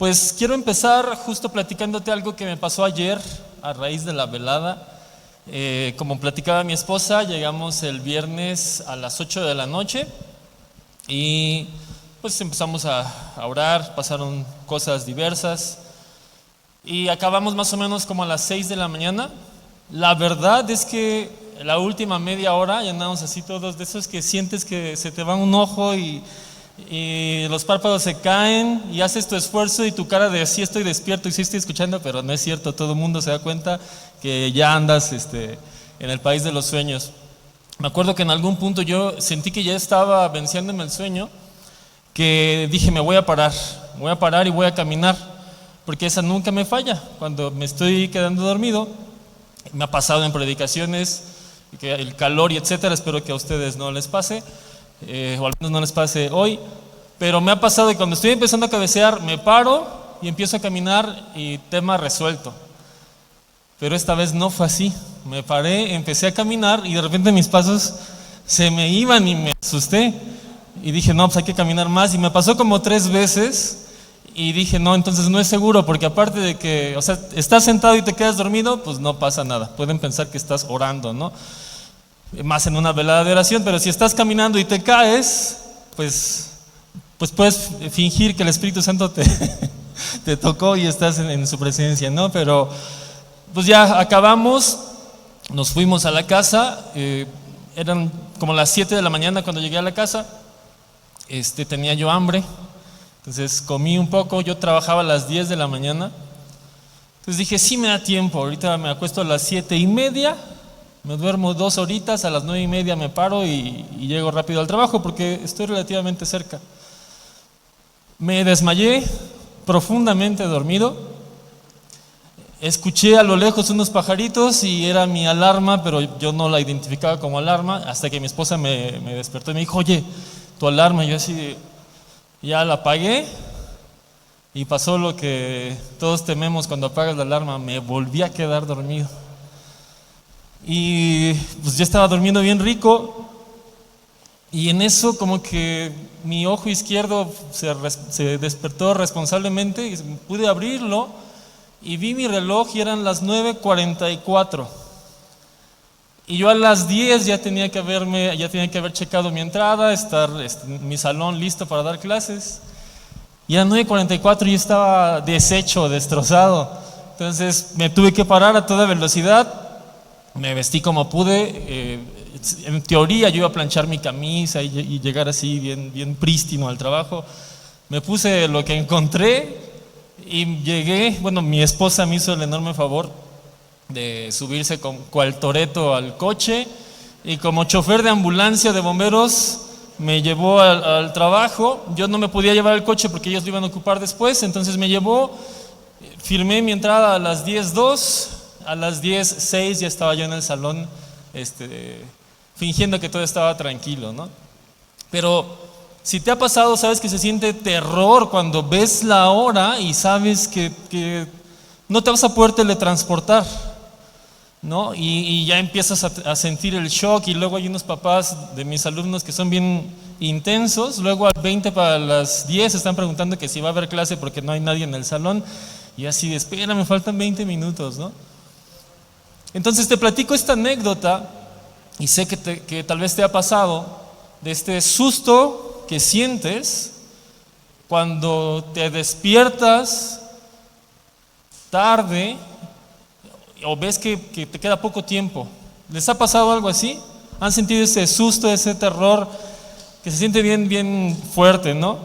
Pues quiero empezar justo platicándote algo que me pasó ayer a raíz de la velada. Como platicaba mi esposa, llegamos el viernes a las 8 de la noche y pues empezamos a orar, pasaron cosas diversas y acabamos más o menos como a las 6 de la mañana. La verdad es que la última media hora ya andamos así todos de esos que sientes que se te va un ojo y los párpados se caen y haces tu esfuerzo y tu cara de sí estoy despierto y sí estoy escuchando, pero no es cierto, todo el mundo se da cuenta que ya andas en el país de los sueños. Me acuerdo que en algún punto yo sentí que ya estaba venciéndome el sueño, que dije me voy a parar y voy a caminar, porque esa nunca me falla. Cuando me estoy quedando dormido, me ha pasado en predicaciones, que el calor y etcétera, espero que a ustedes no les pase. O al menos no les pase hoy, pero me ha pasado que cuando estoy empezando a cabecear me paro y empiezo a caminar y tema resuelto. Pero esta vez no fue así. Me paré, empecé a caminar y de repente mis pasos se me iban y me asusté y dije no, pues hay que caminar más, y me pasó como 3 veces y dije no, entonces no es seguro, porque aparte de que, o sea, estás sentado y te quedas dormido, pues no pasa nada, pueden pensar que estás orando, ¿no? Más en una velada de oración, pero si estás caminando y te caes, pues puedes fingir que el Espíritu Santo te tocó y estás en su presencia, ¿no? Pero pues ya acabamos, nos fuimos a la casa, eran como las 7 de la mañana cuando llegué a la casa, tenía yo hambre, entonces comí un poco, yo trabajaba a las 10 de la mañana, entonces dije sí me da tiempo, ahorita me acuesto a las 7:30, me duermo 2 horitas, a las 9:30 me paro y llego rápido al trabajo porque estoy relativamente cerca. Me desmayé, profundamente dormido. Escuché a lo lejos unos pajaritos y era mi alarma, pero yo no la identificaba como alarma hasta que mi esposa me despertó y me dijo, oye, tu alarma. Y yo así, ya la apagué y pasó lo que todos tememos cuando apagas la alarma, me volví a quedar dormido. Y pues ya estaba durmiendo bien rico y en eso como que mi ojo izquierdo se despertó responsablemente y pude abrirlo y vi mi reloj y eran las 9:44 y yo a las 10 ya tenía que haber checado mi entrada, estar en mi salón listo para dar clases, y a 9:44 yo estaba deshecho, destrozado. Entonces me tuve que parar a toda velocidad. Me vestí como pude, en teoría yo iba a planchar mi camisa y llegar así bien prístino al trabajo. Me puse lo que encontré y llegué. Bueno, mi esposa me hizo el enorme favor de subirse cual Toretto al coche y como chofer de ambulancia de bomberos me llevó al trabajo. Yo no me podía llevar el coche porque ellos lo iban a ocupar después, entonces me llevó, firmé mi entrada a las 10:02. A las 10:06 ya estaba yo en el salón, fingiendo que todo estaba tranquilo, ¿no? Pero si te ha pasado, sabes que se siente terror cuando ves la hora y sabes que no te vas a poder teletransportar, ¿no? Y ya empiezas a sentir el shock, y luego hay unos papás de mis alumnos que son bien intensos, luego a 20 para las 10 están preguntando que si va a haber clase porque no hay nadie en el salón, y así de espera, me faltan 20 minutos, ¿no? Entonces te platico esta anécdota y sé que tal vez te ha pasado, de este susto que sientes cuando te despiertas tarde o ves que te queda poco tiempo. ¿Les ha pasado algo así? ¿Han sentido ese susto, ese terror que se siente bien fuerte, ¿no?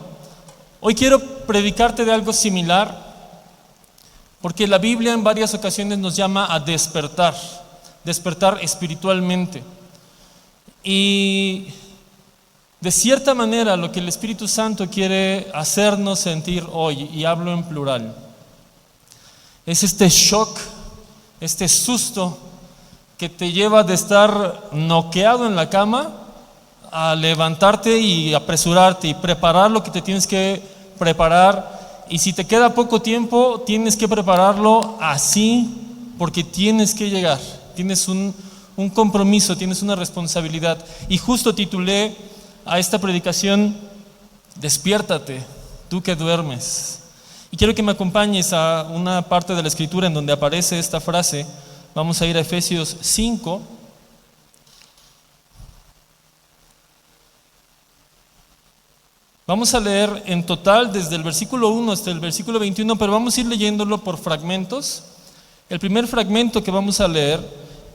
Hoy quiero predicarte de algo similar, porque la Biblia en varias ocasiones nos llama a despertar espiritualmente. Y de cierta manera lo que el Espíritu Santo quiere hacernos sentir hoy, y hablo en plural, es este shock, este susto que te lleva de estar noqueado en la cama a levantarte y apresurarte y preparar lo que te tienes que preparar. Y si te queda poco tiempo, tienes que prepararlo así, porque tienes que llegar, tienes un compromiso, tienes una responsabilidad. Y justo titulé a esta predicación, despiértate, tú que duermes. Y quiero que me acompañes a una parte de la Escritura en donde aparece esta frase. Vamos a ir a Efesios 5. Vamos a leer en total desde el versículo 1 hasta el versículo 21, pero vamos a ir leyéndolo por fragmentos. El primer fragmento que vamos a leer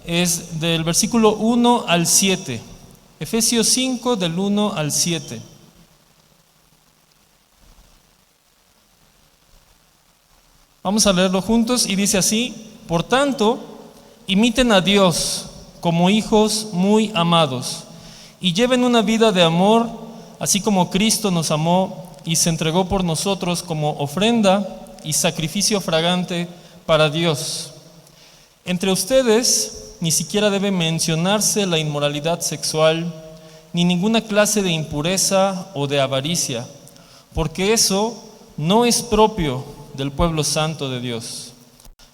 es del versículo 1 al 7. Efesios 5 del 1 al 7. Vamos a leerlo juntos y dice así: por tanto, imiten a Dios como hijos muy amados y lleven una vida de amor, así como Cristo nos amó y se entregó por nosotros como ofrenda y sacrificio fragante para Dios. Entre ustedes ni siquiera debe mencionarse la inmoralidad sexual, ni ninguna clase de impureza o de avaricia, porque eso no es propio del pueblo santo de Dios.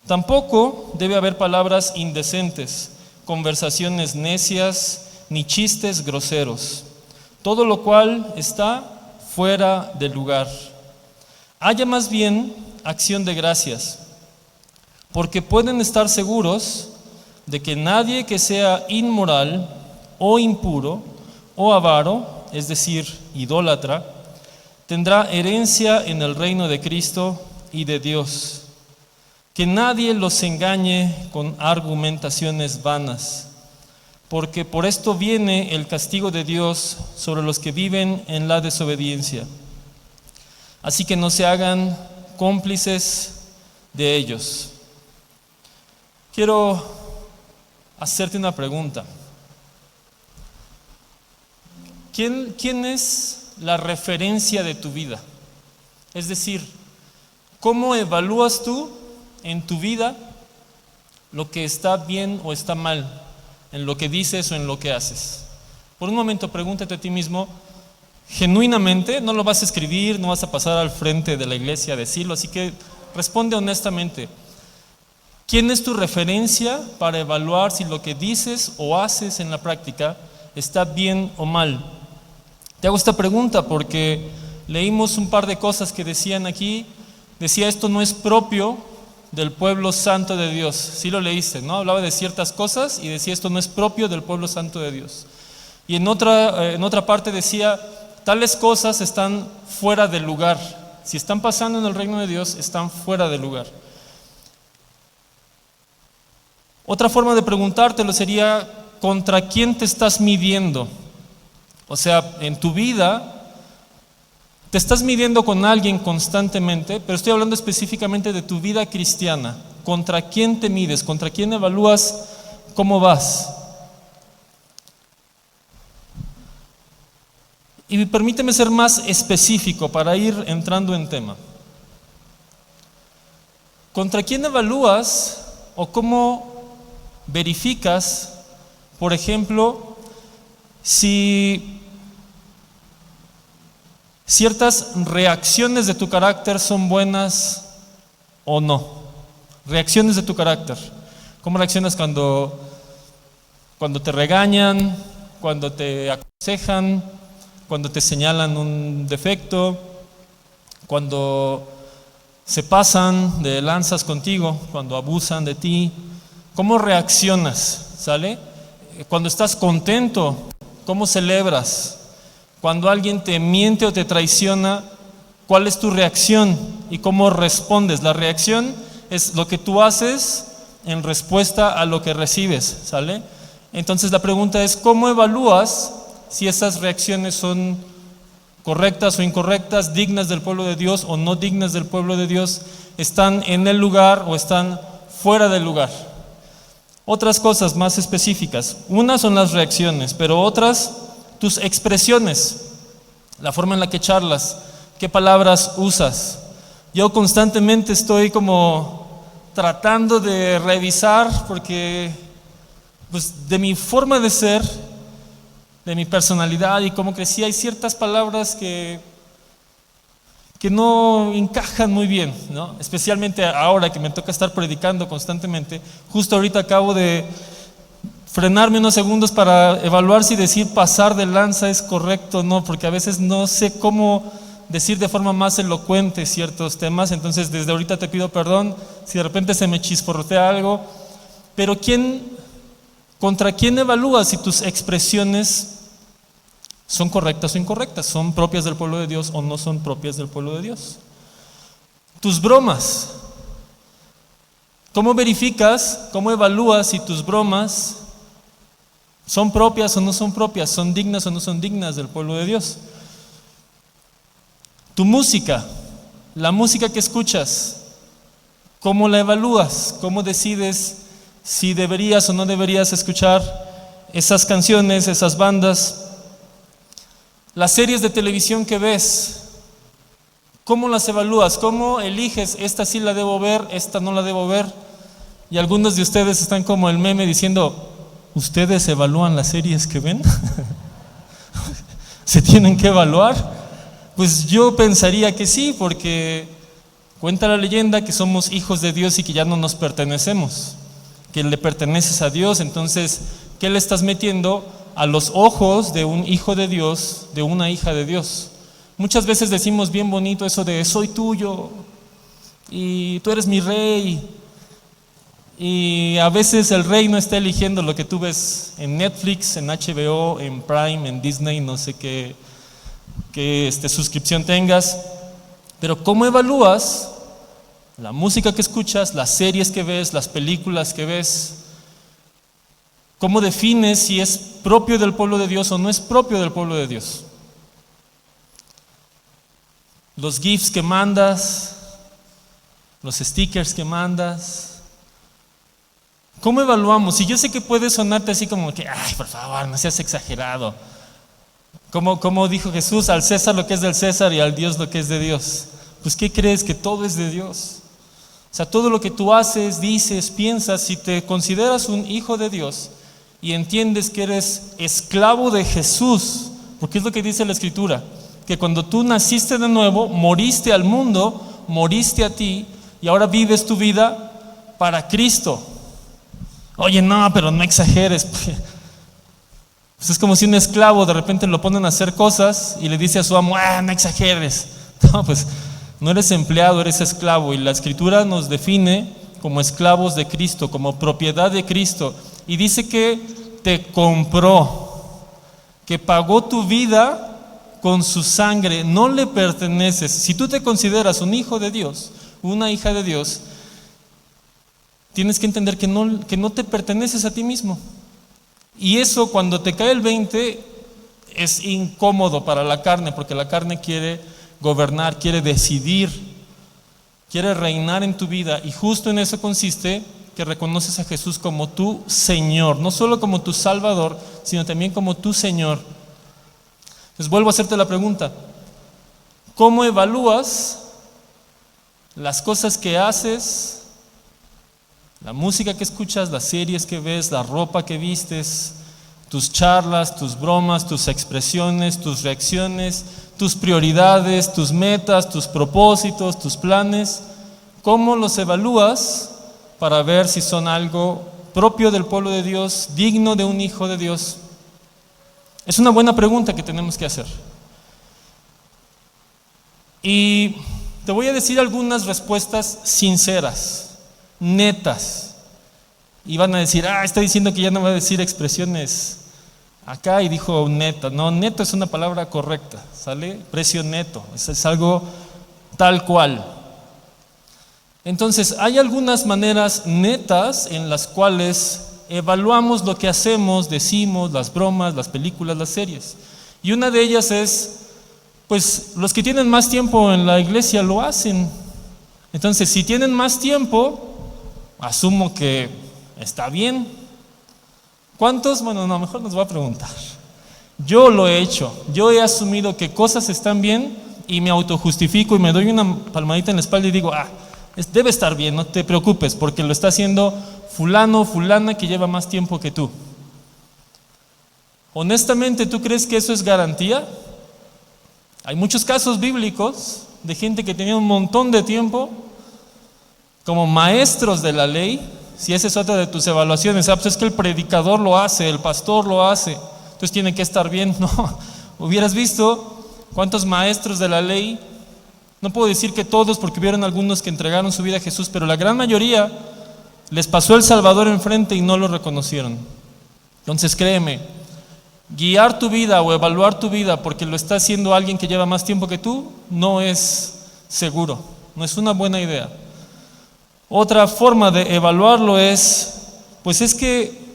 Tampoco debe haber palabras indecentes, conversaciones necias, ni chistes groseros, todo lo cual está fuera de lugar. Haya más bien acción de gracias, porque pueden estar seguros de que nadie que sea inmoral o impuro o avaro, es decir, idólatra, tendrá herencia en el reino de Cristo y de Dios. Que nadie los engañe con argumentaciones vanas, porque por esto viene el castigo de Dios sobre los que viven en la desobediencia. Así que no se hagan cómplices de ellos. Quiero hacerte una pregunta. ¿Quién es la referencia de tu vida? Es decir, ¿cómo evalúas tú en tu vida lo que está bien o está mal, en lo que dices o en lo que haces? Por un momento pregúntate a ti mismo, genuinamente, no lo vas a escribir, no vas a pasar al frente de la iglesia a decirlo, así que responde honestamente. ¿Quién es tu referencia para evaluar si lo que dices o haces en la práctica está bien o mal? Te hago esta pregunta porque leímos un par de cosas que decían aquí. Decía, esto no es propio del pueblo santo de Dios. Sí lo leíste, ¿no? Hablaba de ciertas cosas y decía, esto no es propio del pueblo santo de Dios. Y en otra parte decía, tales cosas están fuera del lugar. Si están pasando en el reino de Dios, están fuera del lugar. Otra forma de preguntártelo sería, ¿contra quién te estás midiendo? O sea, en tu vida te estás midiendo con alguien constantemente, pero estoy hablando específicamente de tu vida cristiana. ¿Contra quién te mides? ¿Contra quién evalúas cómo vas? Y permíteme ser más específico para ir entrando en tema. ¿Contra quién evalúas o cómo verificas, por ejemplo, si ciertas reacciones de tu carácter son buenas o no? Reacciones de tu carácter. ¿Cómo reaccionas cuando te regañan, cuando te aconsejan, cuando te señalan un defecto, cuando se pasan de lanzas contigo, cuando abusan de ti? ¿Cómo reaccionas? ¿Sale? Cuando estás contento, ¿cómo celebras? Cuando alguien te miente o te traiciona, ¿cuál es tu reacción y cómo respondes? La reacción es lo que tú haces en respuesta a lo que recibes, ¿sale? Entonces la pregunta es, ¿cómo evalúas si esas reacciones son correctas o incorrectas, dignas del pueblo de Dios o no dignas del pueblo de Dios? ¿Están en el lugar o están fuera del lugar? Otras cosas más específicas, unas son las reacciones, pero otras, tus expresiones, la forma en la que charlas, qué palabras usas. Yo constantemente estoy como tratando de revisar porque pues, de mi forma de ser, de mi personalidad y cómo crecí, hay ciertas palabras que no encajan muy bien, ¿no? Especialmente ahora que me toca estar predicando constantemente. Justo ahorita acabo de frenarme unos segundos para evaluar si decir pasar de lanza es correcto o no, porque a veces no sé cómo decir de forma más elocuente ciertos temas. Entonces desde ahorita te pido perdón si de repente se me chisporrotea algo. Pero ¿contra quién evalúas si tus expresiones son correctas o incorrectas? ¿Son propias del pueblo de Dios o no son propias del pueblo de Dios? Tus bromas. ¿Cómo verificas, cómo evalúas si tus bromas son propias o no son propias? ¿Son dignas o no son dignas del pueblo de Dios? Tu música, la música que escuchas, ¿cómo la evalúas? ¿Cómo decides si deberías o no deberías escuchar esas canciones, esas bandas? Las series de televisión que ves, ¿cómo las evalúas? ¿Cómo eliges, esta sí la debo ver, esta no la debo ver? Y algunos de ustedes están como el meme diciendo, ¿ustedes evalúan las series que ven? ¿Se tienen que evaluar? Pues yo pensaría que sí, porque cuenta la leyenda que somos hijos de Dios y que ya no nos pertenecemos, que le perteneces a Dios. Entonces, ¿qué le estás metiendo a los ojos de un hijo de Dios, de una hija de Dios? Muchas veces decimos bien bonito eso de soy tuyo y tú eres mi rey. Y a veces el rey no está eligiendo lo que tú ves en Netflix, en HBO, en Prime, en Disney, no sé qué suscripción tengas. Pero ¿cómo evalúas la música que escuchas, las series que ves, las películas que ves? ¿Cómo defines si es propio del pueblo de Dios o no es propio del pueblo de Dios? Los GIFs que mandas, los stickers que mandas, ¿cómo evaluamos? Y yo sé que puede sonarte así como que, ay, por favor, no seas exagerado. Como dijo Jesús, al César lo que es del César y al Dios lo que es de Dios. Pues ¿qué crees? Que todo es de Dios. O sea, todo lo que tú haces, dices, piensas, si te consideras un hijo de Dios y entiendes que eres esclavo de Jesús, porque es lo que dice la Escritura, que cuando tú naciste de nuevo, moriste al mundo, moriste a ti y ahora vives tu vida para Cristo. Oye, no, pero no exageres. Pues es como si un esclavo de repente lo ponen a hacer cosas y le dice a su amo, no exageres. No, pues no eres empleado, eres esclavo. Y la Escritura nos define como esclavos de Cristo, como propiedad de Cristo. Y dice que te compró, que pagó tu vida con su sangre, no le perteneces. Si tú te consideras un hijo de Dios, una hija de Dios, tienes que entender que no te perteneces a ti mismo. Y eso, cuando te cae el 20, es incómodo para la carne, porque la carne quiere gobernar, quiere decidir, quiere reinar en tu vida. Y justo en eso consiste que reconoces a Jesús como tu Señor, no solo como tu Salvador, sino también como tu Señor. Entonces vuelvo a hacerte la pregunta: ¿cómo evalúas las cosas que haces, la música que escuchas, las series que ves, la ropa que vistes, tus charlas, tus bromas, tus expresiones, tus reacciones, tus prioridades, tus metas, tus propósitos, tus planes? ¿Cómo los evalúas para ver si son algo propio del pueblo de Dios, digno de un hijo de Dios? Es una buena pregunta que tenemos que hacer. Y te voy a decir algunas respuestas sinceras, netas. Y van a decir, está diciendo que ya no va a decir expresiones acá y dijo neta. No, neto es una palabra correcta, ¿sale? Precio neto, es algo tal cual. Entonces, hay algunas maneras netas en las cuales evaluamos lo que hacemos, decimos, las bromas, las películas, las series. Y una de ellas es, pues los que tienen más tiempo en la iglesia lo hacen. Entonces, si tienen más tiempo, asumo que está bien. ¿Cuántos? Bueno, no, mejor nos voy a preguntar. Yo lo he hecho. Yo he asumido que cosas están bien y me autojustifico y me doy una palmadita en la espalda y digo, debe estar bien, no te preocupes, porque lo está haciendo fulano, fulana que lleva más tiempo que tú. Honestamente, ¿tú crees que eso es garantía? Hay muchos casos bíblicos de gente que tenía un montón de tiempo como maestros de la ley. Si esa es otra de tus evaluaciones, pues es que el predicador lo hace, el pastor lo hace, entonces tiene que estar bien. No, hubieras visto ¿Cuántos maestros de la ley? No puedo decir que todos, porque hubieron algunos que entregaron su vida a Jesús, pero la gran mayoría les pasó el Salvador enfrente y no lo reconocieron. Entonces créeme, guiar tu vida o evaluar tu vida porque lo está haciendo alguien que lleva más tiempo que tú, no es seguro, no es una buena idea. Otra forma de evaluarlo pues es que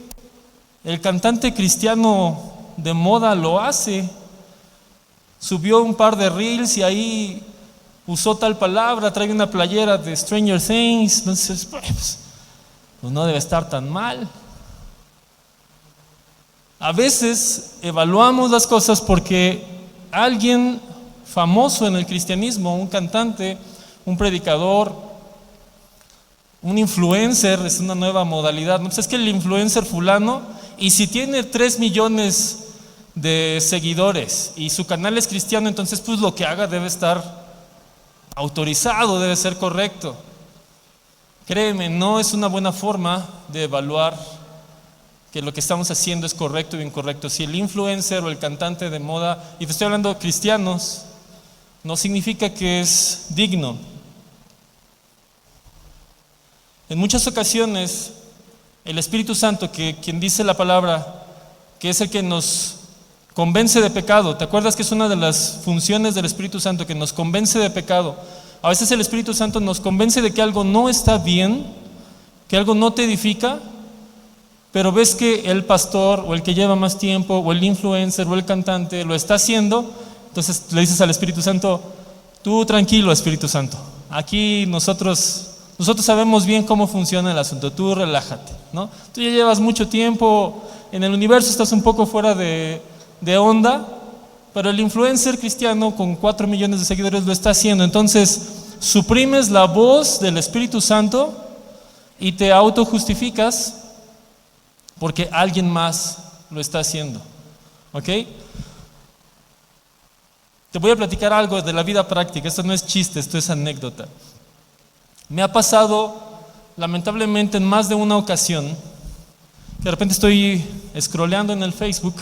el cantante cristiano de moda lo hace. Subió un par de reels y ahí usó tal palabra, trae una playera de Stranger Things, entonces pues no debe estar tan mal. A veces evaluamos las cosas porque alguien famoso en el cristianismo, un cantante, un predicador, un influencer, es una nueva modalidad. No, pues es que el influencer fulano, y si tiene 3 millones de seguidores y su canal es cristiano, entonces pues lo que haga debe estar autorizado, debe ser correcto. Créeme, no es una buena forma de evaluar que lo que estamos haciendo es correcto o incorrecto. Si el influencer o el cantante de moda, y te estoy hablando de cristianos, no significa que es digno. En muchas ocasiones, el Espíritu Santo, quien dice la palabra, que es el que nos convence de pecado. ¿Te acuerdas que es una de las funciones del Espíritu Santo, que nos convence de pecado? A veces el Espíritu Santo nos convence de que algo no está bien, que algo no te edifica, pero ves que el pastor o el que lleva más tiempo o el influencer o el cantante lo está haciendo, entonces le dices al Espíritu Santo: tú tranquilo, Espíritu Santo, aquí nosotros sabemos bien cómo funciona el asunto, tú relájate, ¿no? Tú ya llevas mucho tiempo en el universo, estás un poco fuera de onda, pero el influencer cristiano con 4 millones de seguidores lo está haciendo. Entonces suprimes la voz del Espíritu Santo y te autojustificas porque alguien más lo está haciendo. ¿Ok? Te voy a platicar algo de la vida práctica. Esto no es chiste, esto es anécdota. Me ha pasado lamentablemente en más de una ocasión que de repente estoy scrolleando en el Facebook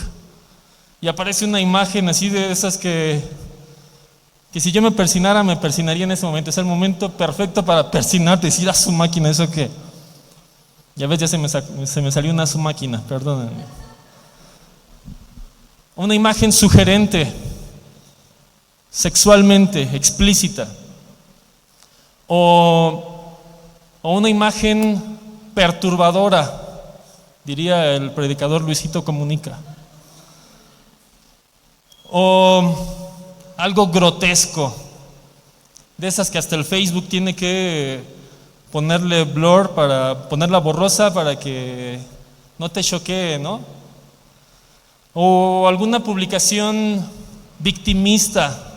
y aparece una imagen así de esas que si yo me persinaría en ese momento. Es el momento perfecto para persinarte, decir a su máquina, ¿eso qué? Ya ves, ya se me salió una su máquina, perdónenme. Una imagen sugerente, sexualmente explícita, o una imagen perturbadora, diría el predicador Luisito Comunica, o algo grotesco, de esas que hasta el Facebook tiene que ponerle blur, para ponerla borrosa para que no te choquee, ¿no? O alguna publicación victimista.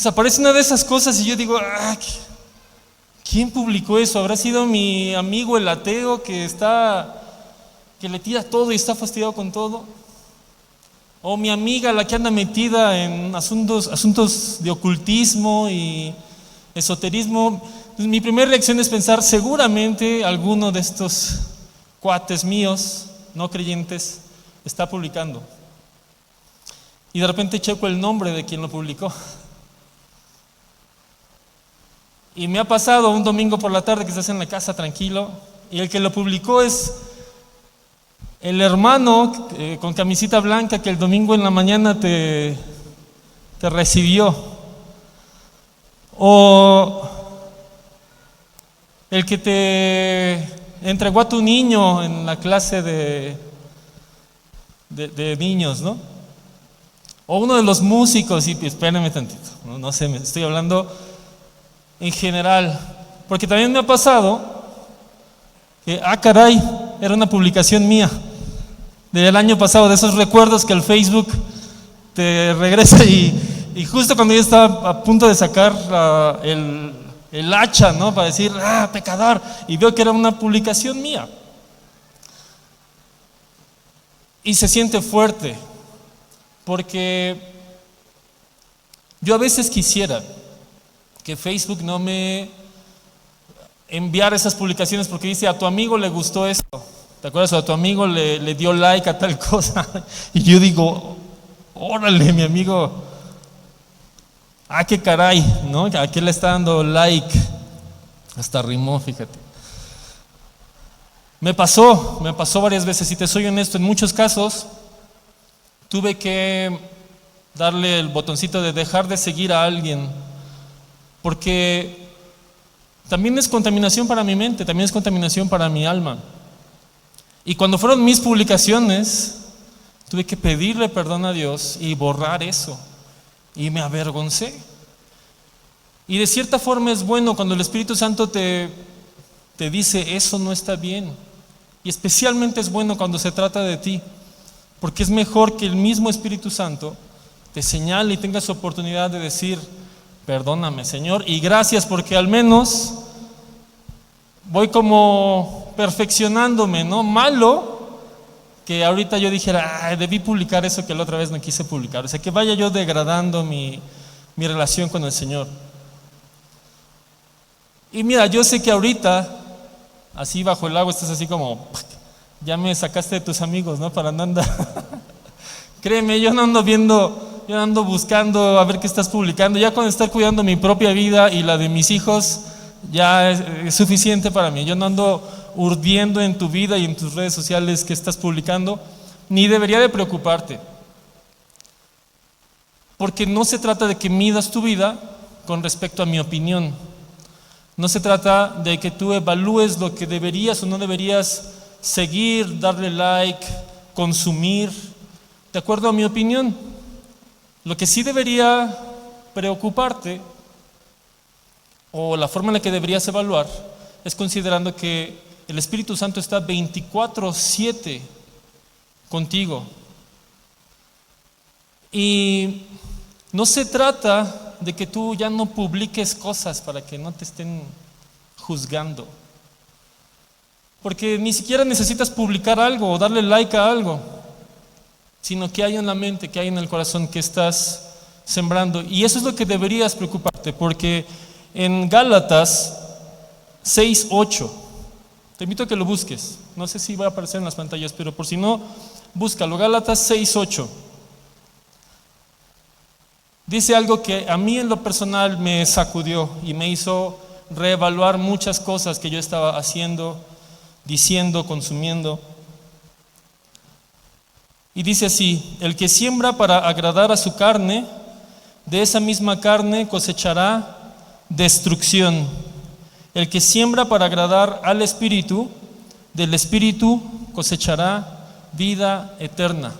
Aparece una de esas cosas y yo digo: ¿quién publicó eso? ¿Habrá sido mi amigo el ateo que le tira todo y está fastidiado con todo? ¿O mi amiga la que anda metida en asuntos de ocultismo y esoterismo? Mi primera reacción es pensar: seguramente alguno de estos cuates míos, no creyentes, está publicando. Y de repente checo el nombre de quien lo publicó. Y me ha pasado un domingo por la tarde que estás en la casa tranquilo y el que lo publicó es el hermano con camisita blanca que el domingo en la mañana te recibió. O el que te entregó a tu niño en la clase de niños, ¿no? O uno de los músicos, y espérenme tantito, no sé, me estoy hablando en general, porque también me ha pasado que, caray, era una publicación mía del año pasado, de esos recuerdos que el Facebook te regresa y justo cuando yo estaba a punto de sacar el hacha, ¿no? Para decir: pecador, y veo que era una publicación mía. Y se siente fuerte, porque yo a veces quisiera que Facebook no me enviara esas publicaciones porque dice: a tu amigo le gustó esto, ¿te acuerdas? O a tu amigo le dio like a tal cosa. Y yo digo: órale, mi amigo, qué caray, ¿no? ¿A qué le está dando like? Hasta rimó, fíjate. Me pasó varias veces, si te soy honesto, en muchos casos tuve que darle el botoncito de dejar de seguir a alguien, porque también es contaminación para mi mente, también es contaminación para mi alma. Y cuando fueron mis publicaciones, tuve que pedirle perdón a Dios y borrar eso, y me avergoncé. Y de cierta forma es bueno cuando el Espíritu Santo te dice, eso no está bien. Y especialmente es bueno cuando se trata de ti, porque es mejor que el mismo Espíritu Santo te señale y tengas oportunidad de decir, perdóname, Señor, y gracias, porque al menos voy como perfeccionándome, ¿no? Malo que ahorita yo dijera, debí publicar eso que la otra vez no quise publicar. O sea, que vaya yo degradando mi relación con el Señor. Y mira, yo sé que ahorita, así bajo el agua, estás así como, ya me sacaste de tus amigos, ¿no? Para andar. Créeme, yo no ando viendo, yo ando buscando a ver qué estás publicando. Ya con estar cuidando mi propia vida y la de mis hijos, ya es suficiente para mí. Yo no ando urdiendo en tu vida y en tus redes sociales qué estás publicando, ni debería de preocuparte. Porque no se trata de que midas tu vida con respecto a mi opinión. No se trata de que tú evalúes lo que deberías o no deberías seguir, darle like, consumir, de acuerdo a mi opinión. Lo que sí debería preocuparte, o la forma en la que deberías evaluar, es considerando que el Espíritu Santo está 24/7 contigo. Y no se trata de que tú ya no publiques cosas para que no te estén juzgando, porque ni siquiera necesitas publicar algo o darle like a algo, sino que hay en la mente, que hay en el corazón, que estás sembrando. Y eso es lo que deberías preocuparte, porque en Gálatas 6:8, te invito a que lo busques, no sé si va a aparecer en las pantallas, pero por si no, búscalo. Gálatas 6:8 dice algo que a mí en lo personal me sacudió y me hizo reevaluar muchas cosas que yo estaba haciendo, diciendo, consumiendo. Y dice así: el que siembra para agradar a su carne, de esa misma carne cosechará destrucción. El que siembra para agradar al Espíritu, del Espíritu cosechará vida eterna.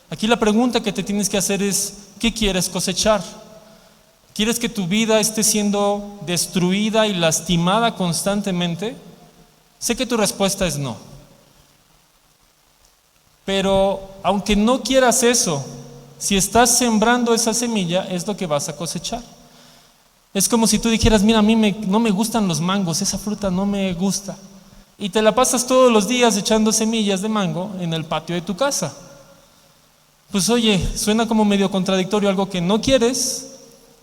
Aquí la pregunta que te tienes que hacer es, ¿qué quieres cosechar? ¿Quieres que tu vida esté siendo destruida y lastimada constantemente? Sé que tu respuesta es no. Pero aunque no quieras eso, si estás sembrando esa semilla, es lo que vas a cosechar. Es como si tú dijeras, mira, a mí no me gustan los mangos, esa fruta no me gusta. Y te la pasas todos los días echando semillas de mango en el patio de tu casa. Pues oye, suena como medio contradictorio, algo que no quieres,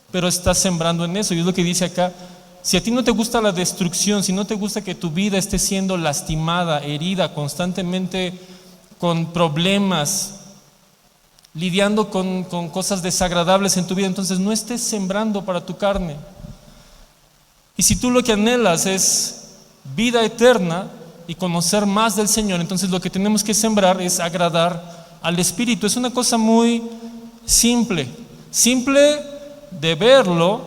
pero estás sembrando en eso. Y es lo que dice acá: si a ti no te gusta la destrucción, si no te gusta que tu vida esté siendo lastimada, herida constantemente, con problemas, lidiando con cosas desagradables en tu vida, entonces no estés sembrando para tu carne. Y si tú lo que anhelas es vida eterna y conocer más del Señor, entonces lo que tenemos que sembrar es agradar al Espíritu. Es una cosa muy simple de verlo,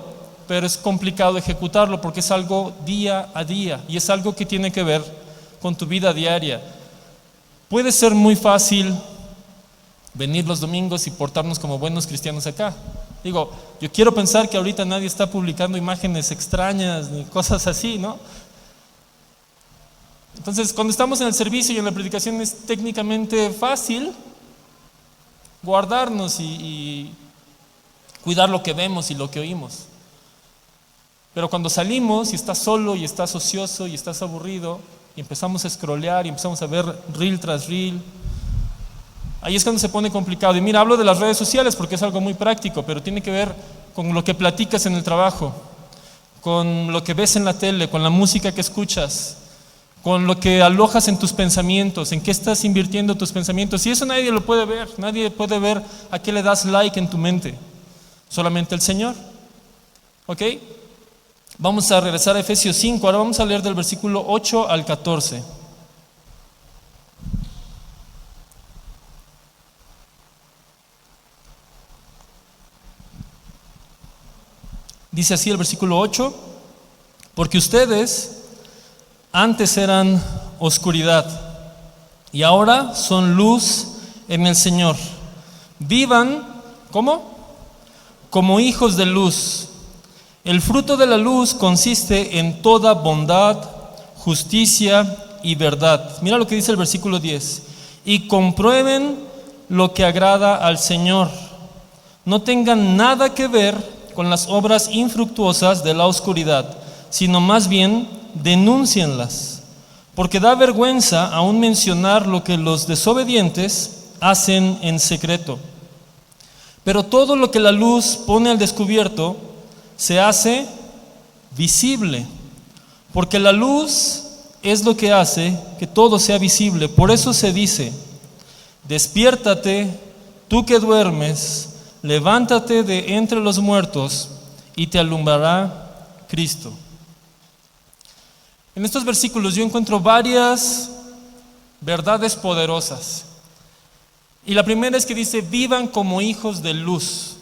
pero es complicado ejecutarlo, porque es algo día a día y es algo que tiene que ver con tu vida diaria. Puede ser muy fácil venir los domingos y portarnos como buenos cristianos acá. Digo, yo quiero pensar que ahorita nadie está publicando imágenes extrañas ni cosas así, ¿no? Entonces, cuando estamos en el servicio y en la predicación, es técnicamente fácil guardarnos y cuidar lo que vemos y lo que oímos. Pero cuando salimos y estás solo y estás ocioso y estás aburrido y empezamos a scrollear y empezamos a ver reel tras reel, ahí es cuando se pone complicado. Y mira, hablo de las redes sociales porque es algo muy práctico, pero tiene que ver con lo que platicas en el trabajo, con lo que ves en la tele, con la música que escuchas, con lo que alojas en tus pensamientos, en qué estás invirtiendo tus pensamientos. Y eso nadie lo puede ver, nadie puede ver a qué le das like en tu mente, solamente el Señor. ¿Ok? Vamos a regresar a Efesios 5, ahora vamos a leer del versículo 8 al 14. Dice así el versículo 8: porque ustedes antes eran oscuridad y ahora son luz en el Señor. Vivan, ¿cómo? Como hijos de luz. El fruto de la luz consiste en toda bondad, justicia y verdad. Mira lo que dice el versículo 10. Y comprueben lo que agrada al Señor. No tengan nada que ver con las obras infructuosas de la oscuridad, sino más bien denúncienlas, porque da vergüenza aún mencionar lo que los desobedientes hacen en secreto. Pero todo lo que la luz pone al descubierto se hace visible, porque la luz es lo que hace que todo sea visible. Por eso se dice: despiértate, tú que duermes, levántate de entre los muertos y te alumbrará Cristo. En estos versículos yo encuentro varias verdades poderosas. Y la primera es que dice: vivan como hijos de luz.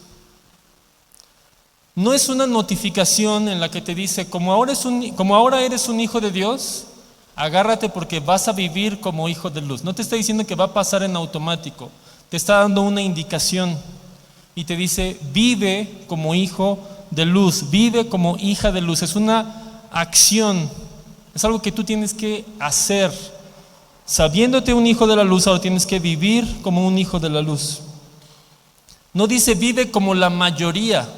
No es una notificación en la que te dice: como ahora eres un hijo de Dios, agárrate porque vas a vivir como hijo de luz. No te está diciendo que va a pasar en automático, te está dando una indicación y te dice: vive como hijo de luz, vive como hija de luz. Es una acción, es algo que tú tienes que hacer. Sabiéndote un hijo de la luz, ahora tienes que vivir como un hijo de la luz. No dice vive como la mayoría,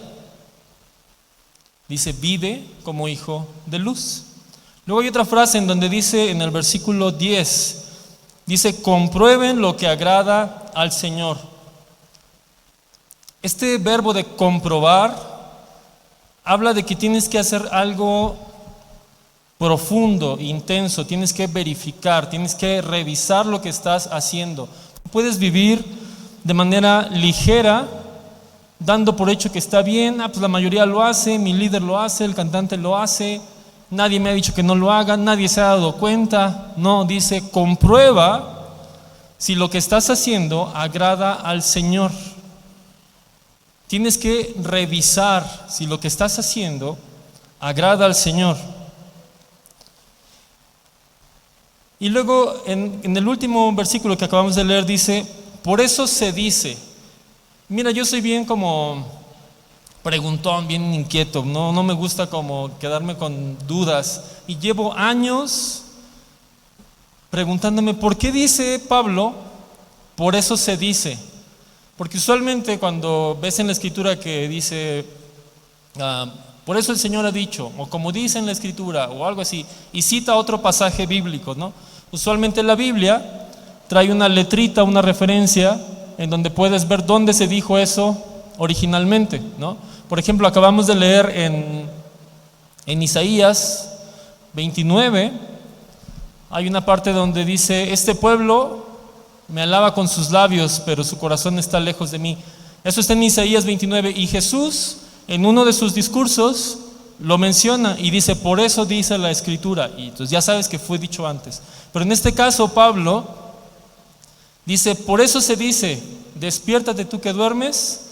dice vive como hijo de luz. Luego hay otra frase en donde dice, en el versículo 10, dice: comprueben lo que agrada al Señor. Este verbo de comprobar habla de que tienes que hacer algo profundo, intenso, tienes que verificar, tienes que revisar lo que estás haciendo. No puedes vivir de manera ligera, dando por hecho que está bien. Pues la mayoría lo hace, mi líder lo hace, el cantante lo hace, nadie me ha dicho que no lo haga, nadie se ha dado cuenta. No, dice: comprueba si lo que estás haciendo agrada al Señor. Tienes que revisar si lo que estás haciendo agrada al Señor. Y luego en el último versículo que acabamos de leer dice: por eso se dice. Mira, yo soy bien como preguntón, bien inquieto, no me gusta como quedarme con dudas, y llevo años preguntándome ¿por qué dice Pablo por eso se dice? Porque usualmente cuando ves en la escritura que dice por eso el Señor ha dicho, o como dice en la escritura, o algo así, y cita otro pasaje bíblico, ¿no? Usualmente la Biblia trae una letrita, una referencia en donde puedes ver dónde se dijo eso originalmente, ¿no? Por ejemplo, acabamos de leer en Isaías 29, hay una parte donde dice: este pueblo me alaba con sus labios, pero su corazón está lejos de mí. Eso está en Isaías 29, y Jesús en uno de sus discursos lo menciona y dice: por eso dice la escritura. Y entonces ya sabes que fue dicho antes. Pero en este caso Pablo dice: por eso se dice, despiértate tú que duermes,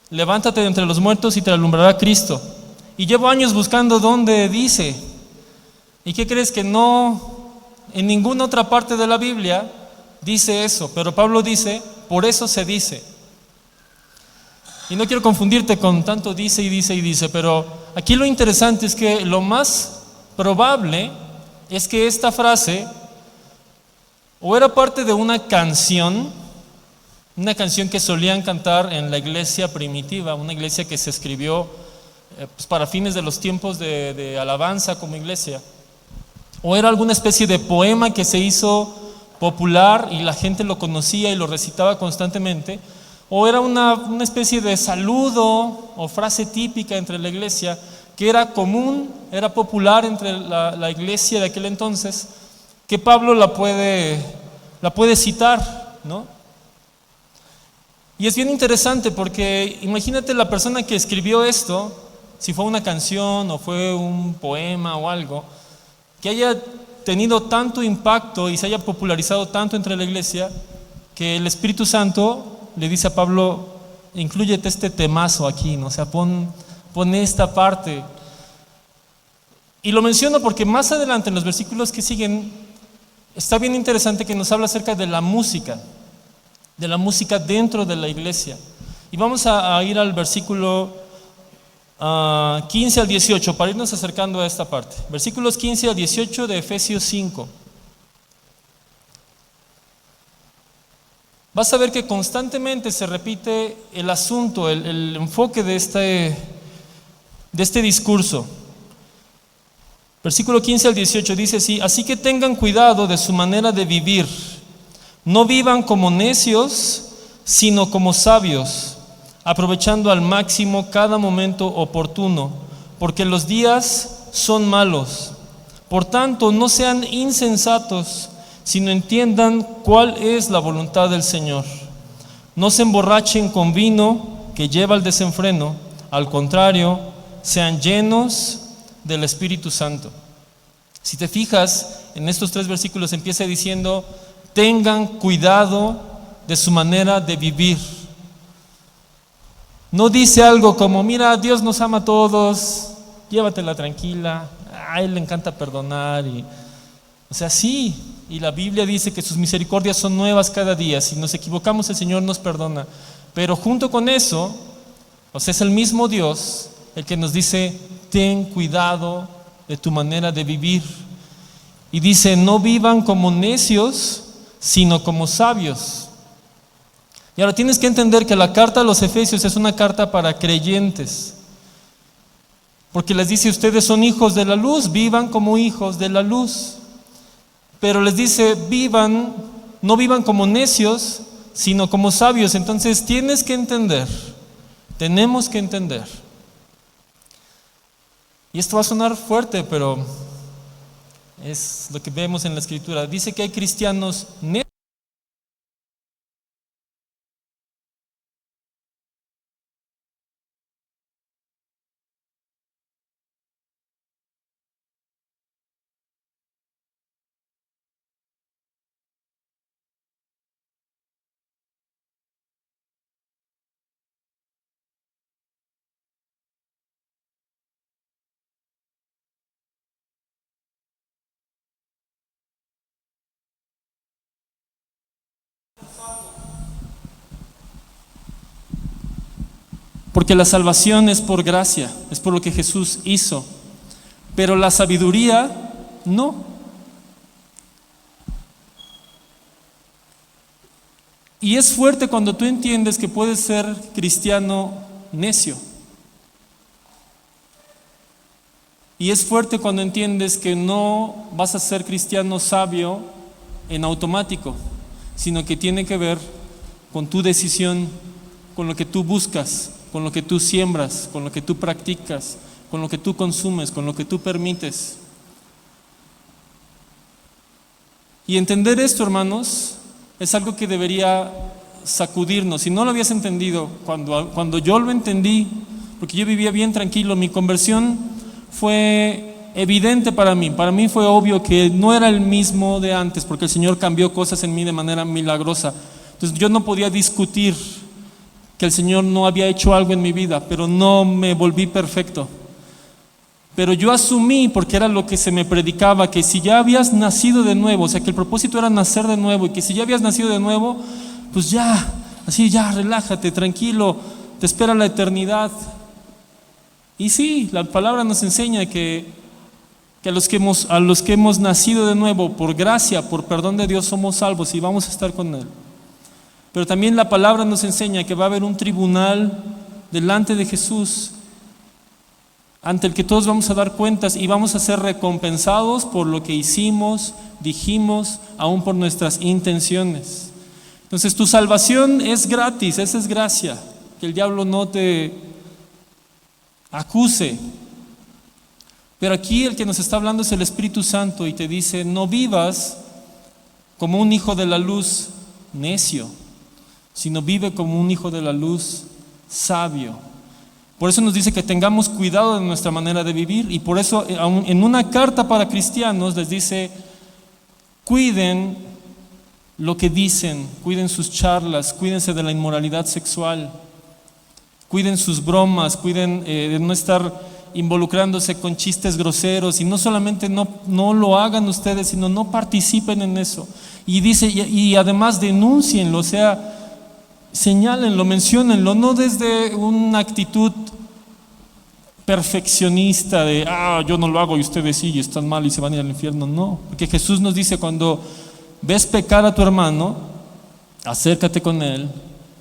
levántate de entre los muertos y te alumbrará Cristo. Y llevo años buscando dónde dice. ¿Y qué crees? Que no, en ninguna otra parte de la Biblia dice eso. Pero Pablo dice: por eso se dice. Y no quiero confundirte con tanto dice y dice y dice, pero aquí lo interesante es que lo más probable es que esta frase o era parte de una canción que solían cantar en la iglesia primitiva, una iglesia que se escribió pues para fines de los tiempos de alabanza como iglesia, o era alguna especie de poema que se hizo popular y la gente lo conocía y lo recitaba constantemente, o era una especie de saludo o frase típica entre la iglesia que era común, era popular entre la iglesia de aquel entonces, que Pablo la puede citar, ¿no? Y es bien interesante porque imagínate la persona que escribió esto, si fue una canción o fue un poema o algo, que haya tenido tanto impacto y se haya popularizado tanto entre la iglesia, que el Espíritu Santo le dice a Pablo: inclúyete este temazo aquí, ¿no? O sea, pon esta parte. Y lo menciono porque más adelante en los versículos que siguen está bien interesante que nos habla acerca de la música dentro de la iglesia. Y vamos a ir al versículo 15 al 18 para irnos acercando a esta parte. Versículos 15 al 18 de Efesios 5. Vas a ver que constantemente se repite el asunto, el enfoque de este discurso. Versículo 15 al 18 dice así: así que tengan cuidado de su manera de vivir. No vivan como necios, sino como sabios, aprovechando al máximo cada momento oportuno, porque los días son malos. Por tanto, no sean insensatos, sino entiendan cuál es la voluntad del Señor. No se emborrachen con vino que lleva al desenfreno, al contrario, sean llenos del Espíritu Santo. Si te fijas, en estos 3 versículos empieza diciendo: tengan cuidado de su manera de vivir. No dice algo como: mira, Dios nos ama a todos, llévatela tranquila, a Él le encanta perdonar. O sea, sí, y la Biblia dice que sus misericordias son nuevas cada día. Si nos equivocamos, el Señor nos perdona. Pero junto con eso, o sea, es el mismo Dios el que nos dice: ten cuidado de tu manera de vivir. Y dice: no vivan como necios, sino como sabios. Y ahora tienes que entender que la carta a los Efesios es una carta para creyentes, porque les dice: ustedes son hijos de la luz, vivan como hijos de la luz. Pero les dice: no vivan como necios, sino como sabios. Entonces tienes que entender, tenemos que entender. Y esto va a sonar fuerte, pero es lo que vemos en la Escritura. Dice que hay cristianos necios. Porque la salvación es por gracia, es por lo que Jesús hizo. Pero la sabiduría no. Y es fuerte cuando tú entiendes que puedes ser cristiano necio. Y es fuerte cuando entiendes que no vas a ser cristiano sabio en automático, sino que tiene que ver con tu decisión, con lo que tú buscas, con lo que tú siembras, con lo que tú practicas, con lo que tú consumes, con lo que tú permites. Y entender esto, hermanos, es algo que debería sacudirnos. Si no lo habías entendido, cuando yo lo entendí, porque yo vivía bien tranquilo, mi conversión fue evidente para mí. Para mí fue obvio que no era el mismo de antes, porque el Señor cambió cosas en mí de manera milagrosa. Entonces yo no podía discutir que el Señor no había hecho algo en mi vida, pero no me volví perfecto. Pero yo asumí, porque era lo que se me predicaba, que si ya habías nacido de nuevo, o sea que el propósito era nacer de nuevo, y que si ya habías nacido de nuevo, pues ya, así ya, relájate, tranquilo, te espera la eternidad. Y sí, la palabra nos enseña que a los que hemos nacido de nuevo por gracia, por perdón de Dios, somos salvos y vamos a estar con Él. Pero también la palabra nos enseña que va a haber un tribunal delante de Jesús, ante el que todos vamos a dar cuentas y vamos a ser recompensados por lo que hicimos, dijimos, aún por nuestras intenciones. Entonces tu salvación es gratis, esa es gracia, que el diablo no te acuse. Pero aquí el que nos está hablando es el Espíritu Santo y te dice, no vivas como un hijo de la luz necio, sino vive como un hijo de la luz sabio. Por eso nos dice que tengamos cuidado de nuestra manera de vivir, y por eso en una carta para cristianos les dice, cuiden lo que dicen, cuiden sus charlas, cuídense de la inmoralidad sexual, cuiden sus bromas, cuiden de no estar involucrándose con chistes groseros, y no solamente no lo hagan ustedes, sino no participen en eso. Y dice, y además denúncienlo, o sea, señálenlo, menciónenlo, no desde una actitud perfeccionista de, yo no lo hago y ustedes sí, y están mal y se van a ir al infierno. No, porque Jesús nos dice, cuando ves pecar a tu hermano, acércate con él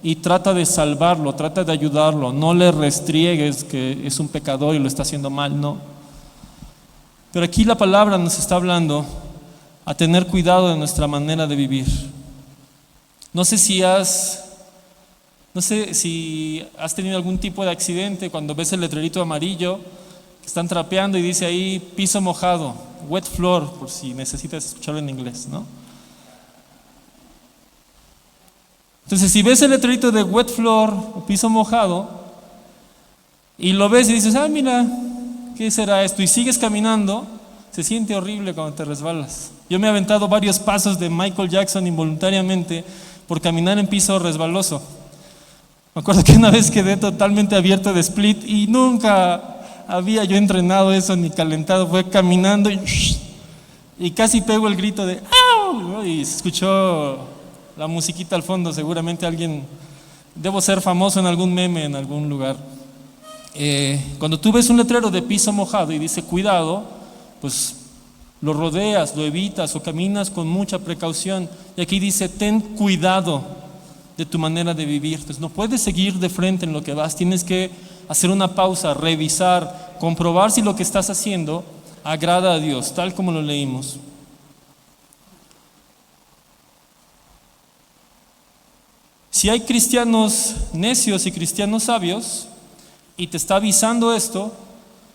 y trata de salvarlo, trata de ayudarlo, no le restriegues que es un pecador y lo está haciendo mal, no. Pero aquí la palabra nos está hablando a tener cuidado de nuestra manera de vivir. No sé si has tenido algún tipo de accidente cuando ves el letrerito amarillo que están trapeando y dice ahí piso mojado, wet floor, por si necesitas escucharlo en inglés, ¿no? Entonces, si ves el letrerito de wet floor o piso mojado y lo ves y dices, mira, ¿qué será esto? Y sigues caminando, se siente horrible cuando te resbalas. Yo me he aventado varios pasos de Michael Jackson involuntariamente por caminar en piso resbaloso. Me acuerdo que una vez quedé totalmente abierto de split y nunca había yo entrenado eso ni calentado. Fue caminando y casi pego el grito de ¡au! Y se escuchó la musiquita al fondo. Seguramente debo ser famoso en algún meme en algún lugar. Cuando tú ves un letrero de piso mojado y dice cuidado, pues lo rodeas, lo evitas o caminas con mucha precaución. Y aquí dice ten cuidado de tu manera de vivir. Entonces no puedes seguir de frente en lo que vas, tienes que hacer una pausa, revisar, comprobar si lo que estás haciendo agrada a Dios, tal como lo leímos. Si hay cristianos necios y cristianos sabios y te está avisando esto,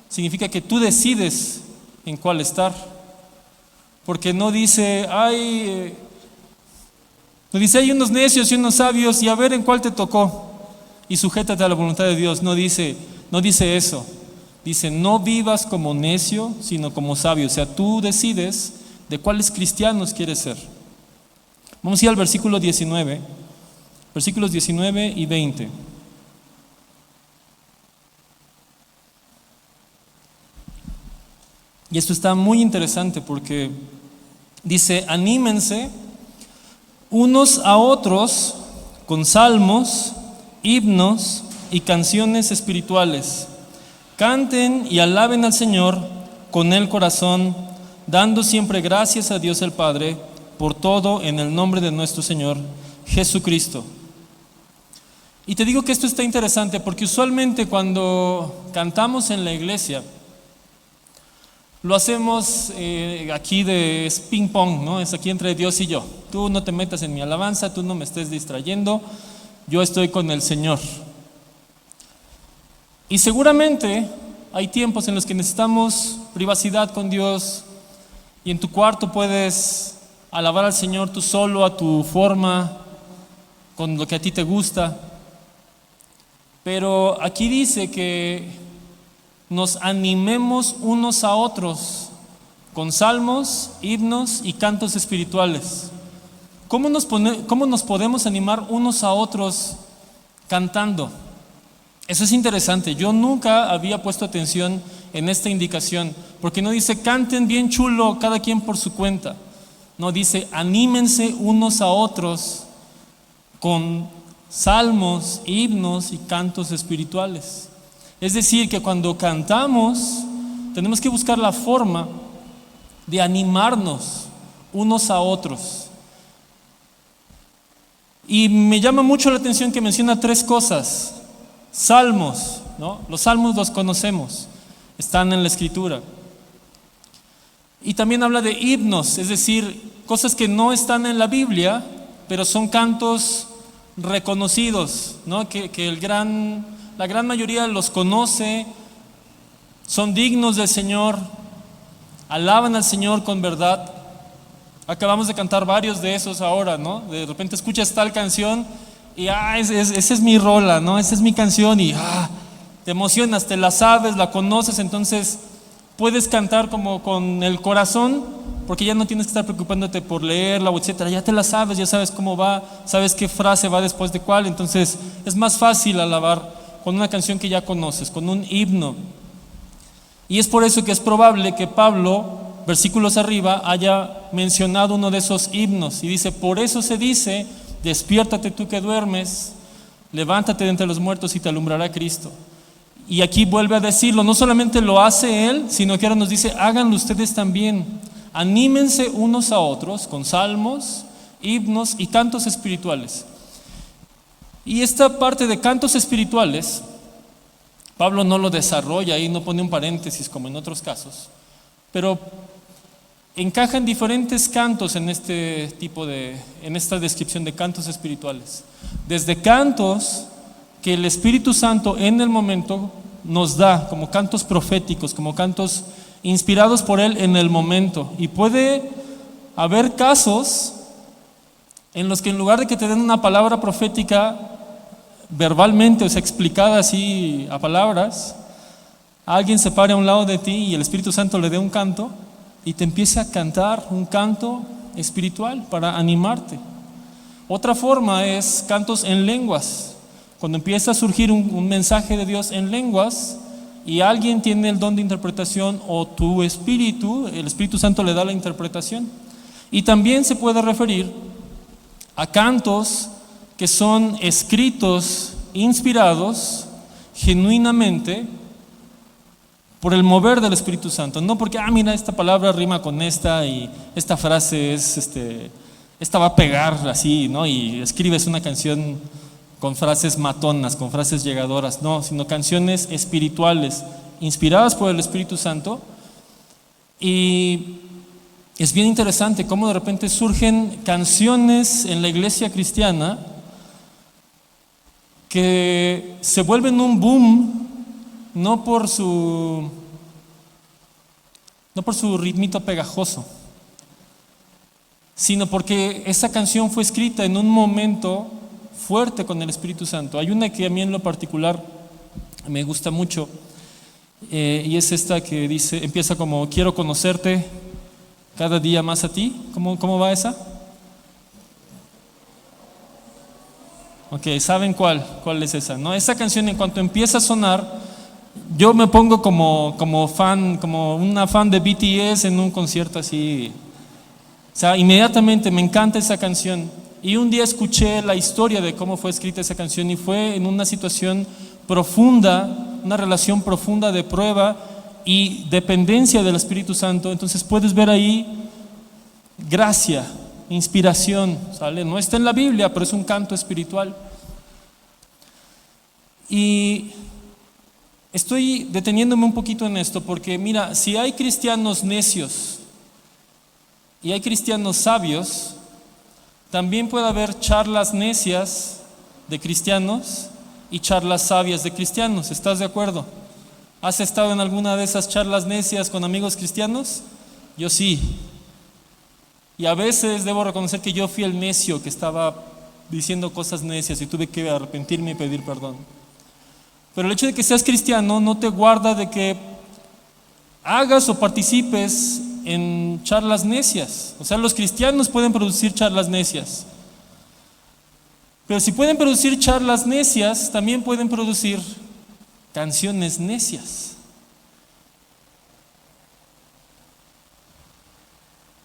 significa que tú decides en cuál estar. Porque no dice, hay unos necios y unos sabios y a ver en cuál te tocó y sujétate a la voluntad de Dios. No dice eso. Dice, no vivas como necio, sino como sabio. O sea, tú decides de cuáles cristianos quieres ser. Vamos a ir al versículo 19, versículos 19 y 20. Y esto está muy interesante porque dice, anímense unos a otros con salmos, himnos y canciones espirituales. Canten y alaben al Señor con el corazón, dando siempre gracias a Dios el Padre por todo en el nombre de nuestro Señor Jesucristo. Y te digo que esto está interesante porque usualmente cuando cantamos en la iglesia, lo hacemos aquí es ping pong, ¿no? Es aquí entre Dios y yo. Tú no te metas en mi alabanza, tú no me estés distrayendo, yo estoy con el Señor. Y seguramente hay tiempos en los que necesitamos privacidad con Dios y en tu cuarto puedes alabar al Señor tú solo, a tu forma, con lo que a ti te gusta. Pero aquí dice que nos animemos unos a otros con salmos, himnos y cantos espirituales. ¿Cómo nos podemos animar unos a otros cantando? Eso es interesante. Yo nunca había puesto atención en esta indicación, porque no dice canten bien chulo cada quien por su cuenta. No, dice anímense unos a otros con salmos, himnos y cantos espirituales. Es decir, que cuando cantamos tenemos que buscar la forma de animarnos unos a otros. Y me llama mucho la atención que menciona 3 cosas. Salmos, ¿no? Los salmos los conocemos, están en la Escritura. Y también habla de himnos, es decir, cosas que no están en la Biblia, pero son cantos reconocidos, ¿no? Que la gran mayoría los conoce son dignos del Señor, alaban al Señor con verdad. Acabamos de cantar varios de esos ahora, ¿no? De repente escuchas tal canción y esa es mi rola, ¿no? Esa es mi canción y te emocionas, te la sabes, la conoces, entonces puedes cantar como con el corazón, porque ya no tienes que estar preocupándote por leerla o etcétera. Ya te la sabes, ya sabes cómo va, sabes qué frase va después de cuál, entonces es más fácil alabar con una canción que ya conoces, con un himno. Y es por eso que es probable que Pablo, versículos arriba, haya mencionado uno de esos himnos y dice: por eso se dice, despiértate tú que duermes, levántate de entre los muertos y te alumbrará Cristo. Y aquí vuelve a decirlo, no solamente lo hace él, sino que ahora nos dice: háganlo ustedes también, anímense unos a otros con salmos, himnos y cantos espirituales. Y esta parte de cantos espirituales, Pablo no lo desarrolla y no pone un paréntesis como en otros casos, pero encajan diferentes cantos en en esta descripción de cantos espirituales. Desde cantos que el Espíritu Santo en el momento nos da, como cantos proféticos, como cantos inspirados por Él en el momento. Y puede haber casos en los que en lugar de que te den una palabra profética verbalmente, o sea, explicada así a palabras, alguien se pare a un lado de ti y el Espíritu Santo le dé un canto y te empiece a cantar un canto espiritual para animarte. Otra forma es cantos en lenguas. Cuando empieza a surgir un mensaje de Dios en lenguas y alguien tiene el don de interpretación o tu espíritu, el Espíritu Santo le da la interpretación. Y también se puede referir a cantos que son escritos, inspirados genuinamente por el mover del Espíritu Santo. No porque, mira, esta palabra rima con esta y esta frase esta va a pegar así, ¿no? Y escribes una canción con frases matonas, con frases llegadoras. No, sino canciones espirituales, inspiradas por el Espíritu Santo. Y es bien interesante cómo de repente surgen canciones en la iglesia cristiana que se vuelven un boom, no por su ritmito pegajoso, sino porque esa canción fue escrita en un momento fuerte con el Espíritu Santo. Hay una que a mí en lo particular me gusta mucho, y es esta que empieza como: quiero conocerte cada día más a ti. ¿Cómo va esa? Ok, ¿saben cuál es esa? ¿No? Esa canción, en cuanto empieza a sonar, yo me pongo como fan, como una fan de BTS en un concierto así. O sea, inmediatamente me encanta esa canción. Y un día escuché la historia de cómo fue escrita esa canción y fue en una situación profunda, una relación profunda de prueba y dependencia del Espíritu Santo. Entonces puedes ver ahí gracia, inspiración, ¿sale? No está en la Biblia, pero es un canto espiritual. Y estoy deteniéndome un poquito en esto porque, mira, si hay cristianos necios y hay cristianos sabios, también puede haber charlas necias de cristianos y charlas sabias de cristianos. ¿Estás de acuerdo? ¿Has estado en alguna de esas charlas necias con amigos cristianos? Yo sí. Y a veces debo reconocer que yo fui el necio que estaba diciendo cosas necias y tuve que arrepentirme y pedir perdón. Pero el hecho de que seas cristiano no te guarda de que hagas o participes en charlas necias. O sea, los cristianos pueden producir charlas necias. Pero si pueden producir charlas necias, también pueden producir canciones necias.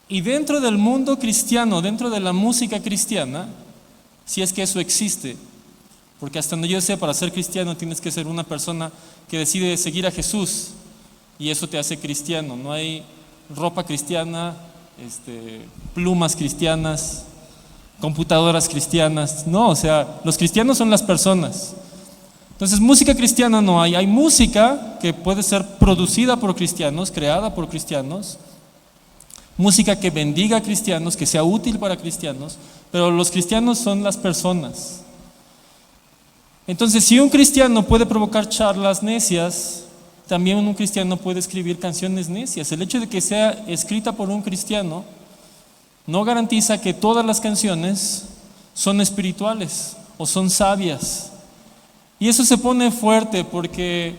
Y dentro del mundo cristiano, dentro de la música cristiana, si es que eso existe, porque hasta donde yo sé, para ser cristiano tienes que ser una persona que decide seguir a Jesús, y eso te hace cristiano. No hay ropa cristiana, plumas cristianas, computadoras cristianas. No, o sea, los cristianos son las personas. Entonces, música cristiana no hay. Hay música que puede ser producida por cristianos, creada por cristianos, música que bendiga a cristianos, que sea útil para cristianos, pero los cristianos son las personas. Entonces, si un cristiano puede provocar charlas necias, también un cristiano puede escribir canciones necias. El hecho de que sea escrita por un cristiano no garantiza que todas las canciones son espirituales o son sabias. Y eso se pone fuerte porque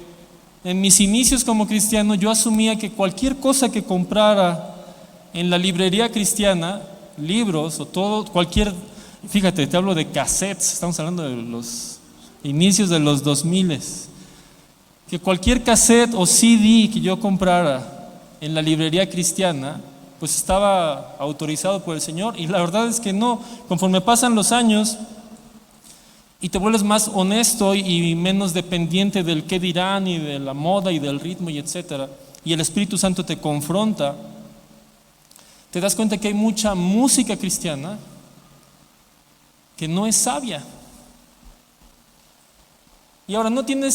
en mis inicios como cristiano yo asumía que cualquier cosa que comprara en la librería cristiana, libros o todo, fíjate, te hablo de cassettes, estamos hablando de los inicios de los 2000, que cualquier cassette o CD que yo comprara en la librería cristiana, pues estaba autorizado por el Señor. Y la verdad es que no. Conforme pasan los años y te vuelves más honesto y menos dependiente del qué dirán y de la moda y del ritmo y etcétera, y el Espíritu Santo te confronta, te das cuenta que hay mucha música cristiana que no es sabia. Y ahora no tiene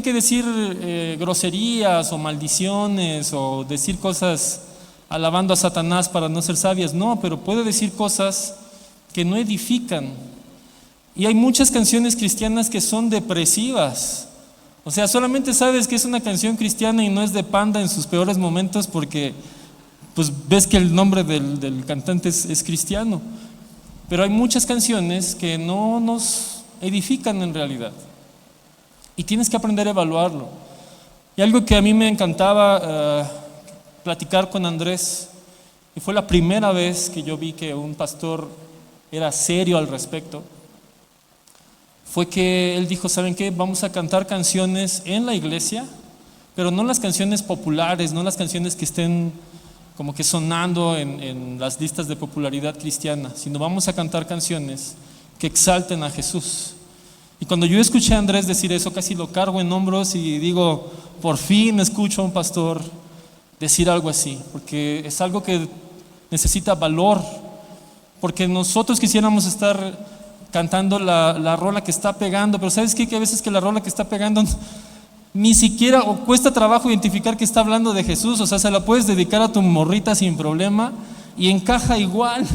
que decir groserías o maldiciones o decir cosas alabando a Satanás para no ser sabias, no, pero puede decir cosas que no edifican. Y hay muchas canciones cristianas que son depresivas. O sea, solamente sabes que es una canción cristiana y no es de Panda en sus peores momentos porque pues ves que el nombre del cantante es cristiano. Pero hay muchas canciones que no nos edifican en realidad. Y tienes que aprender a evaluarlo. Y algo que a mí me encantaba platicar con Andrés, y fue la primera vez que yo vi que un pastor era serio al respecto, fue que él dijo, ¿saben qué? Vamos a cantar canciones en la iglesia, pero no las canciones populares, no las canciones que estén como que sonando en las listas de popularidad cristiana, sino vamos a cantar canciones que exalten a Jesús. Y cuando yo escuché a Andrés decir eso, casi lo cargo en hombros y digo, por fin escucho a un pastor decir algo así, porque es algo que necesita valor, porque nosotros quisiéramos estar cantando la rola que está pegando, pero ¿sabes qué? Que a veces que la rola que está pegando ni siquiera, o cuesta trabajo identificar que está hablando de Jesús. O sea, se la puedes dedicar a tu morrita sin problema y encaja igual,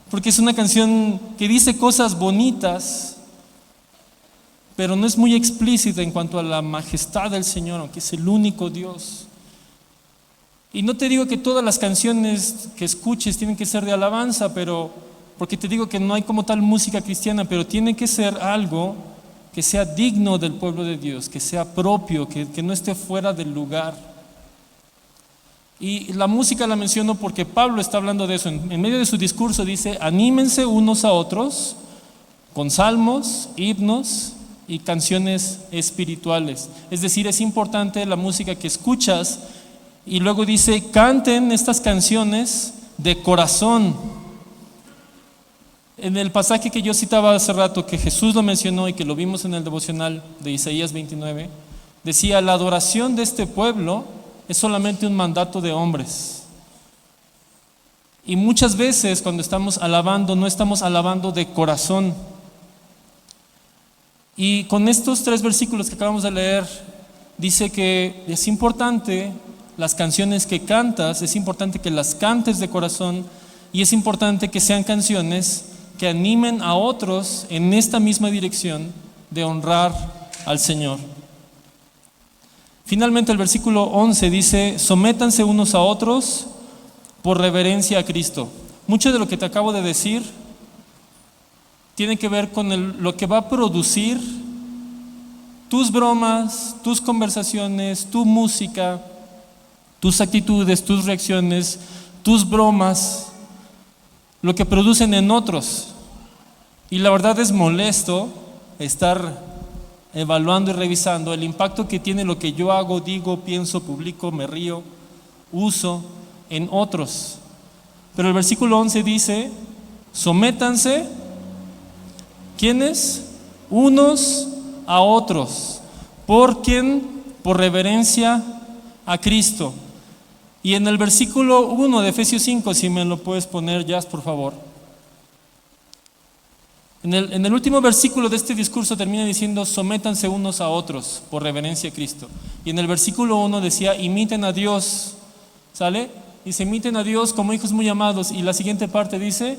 porque es una canción que dice cosas bonitas, pero no es muy explícita en cuanto a la majestad del Señor, aunque es el único Dios. Y no te digo que todas las canciones que escuches tienen que ser de alabanza, porque te digo que no hay como tal música cristiana, pero tiene que ser algo que sea digno del pueblo de Dios, que sea propio, que no esté fuera del lugar. Y la música la menciono porque Pablo está hablando de eso. En medio de su discurso dice, anímense unos a otros con salmos, himnos y canciones espirituales. Es decir, es importante la música que escuchas. Y luego dice, canten estas canciones de corazón. En el pasaje que yo citaba hace rato, que Jesús lo mencionó y que lo vimos en el devocional de Isaías 29, decía, la adoración de este pueblo es solamente un mandato de hombres. Y muchas veces cuando estamos alabando, no estamos alabando de corazón. Y con estos 3 versículos que acabamos de leer, dice que es importante las canciones que cantas, es importante que las cantes de corazón y es importante que sean canciones que animen a otros en esta misma dirección de honrar al Señor. Finalmente el versículo 11 dice, sométanse unos a otros por reverencia a Cristo. Mucho de lo que te acabo de decir tiene que ver con lo que va a producir tus bromas, tus conversaciones, tu música, tus actitudes, tus reacciones, tus bromas, lo que producen en otros. Y la verdad es molesto estar evaluando y revisando el impacto que tiene lo que yo hago, digo, pienso, publico, me río, uso en otros. Pero el versículo 11 dice, sométanse, ¿quiénes? Unos a otros. ¿Por quién? Por reverencia a Cristo. Y en el versículo 1 de Efesios 5, si me lo puedes poner, Jazz, por favor. En el último versículo de este discurso termina diciendo, sométanse unos a otros por reverencia a Cristo. Y en el versículo 1 decía, imiten a Dios, ¿sale? Dice, imiten a Dios como hijos muy amados. Y la siguiente parte dice,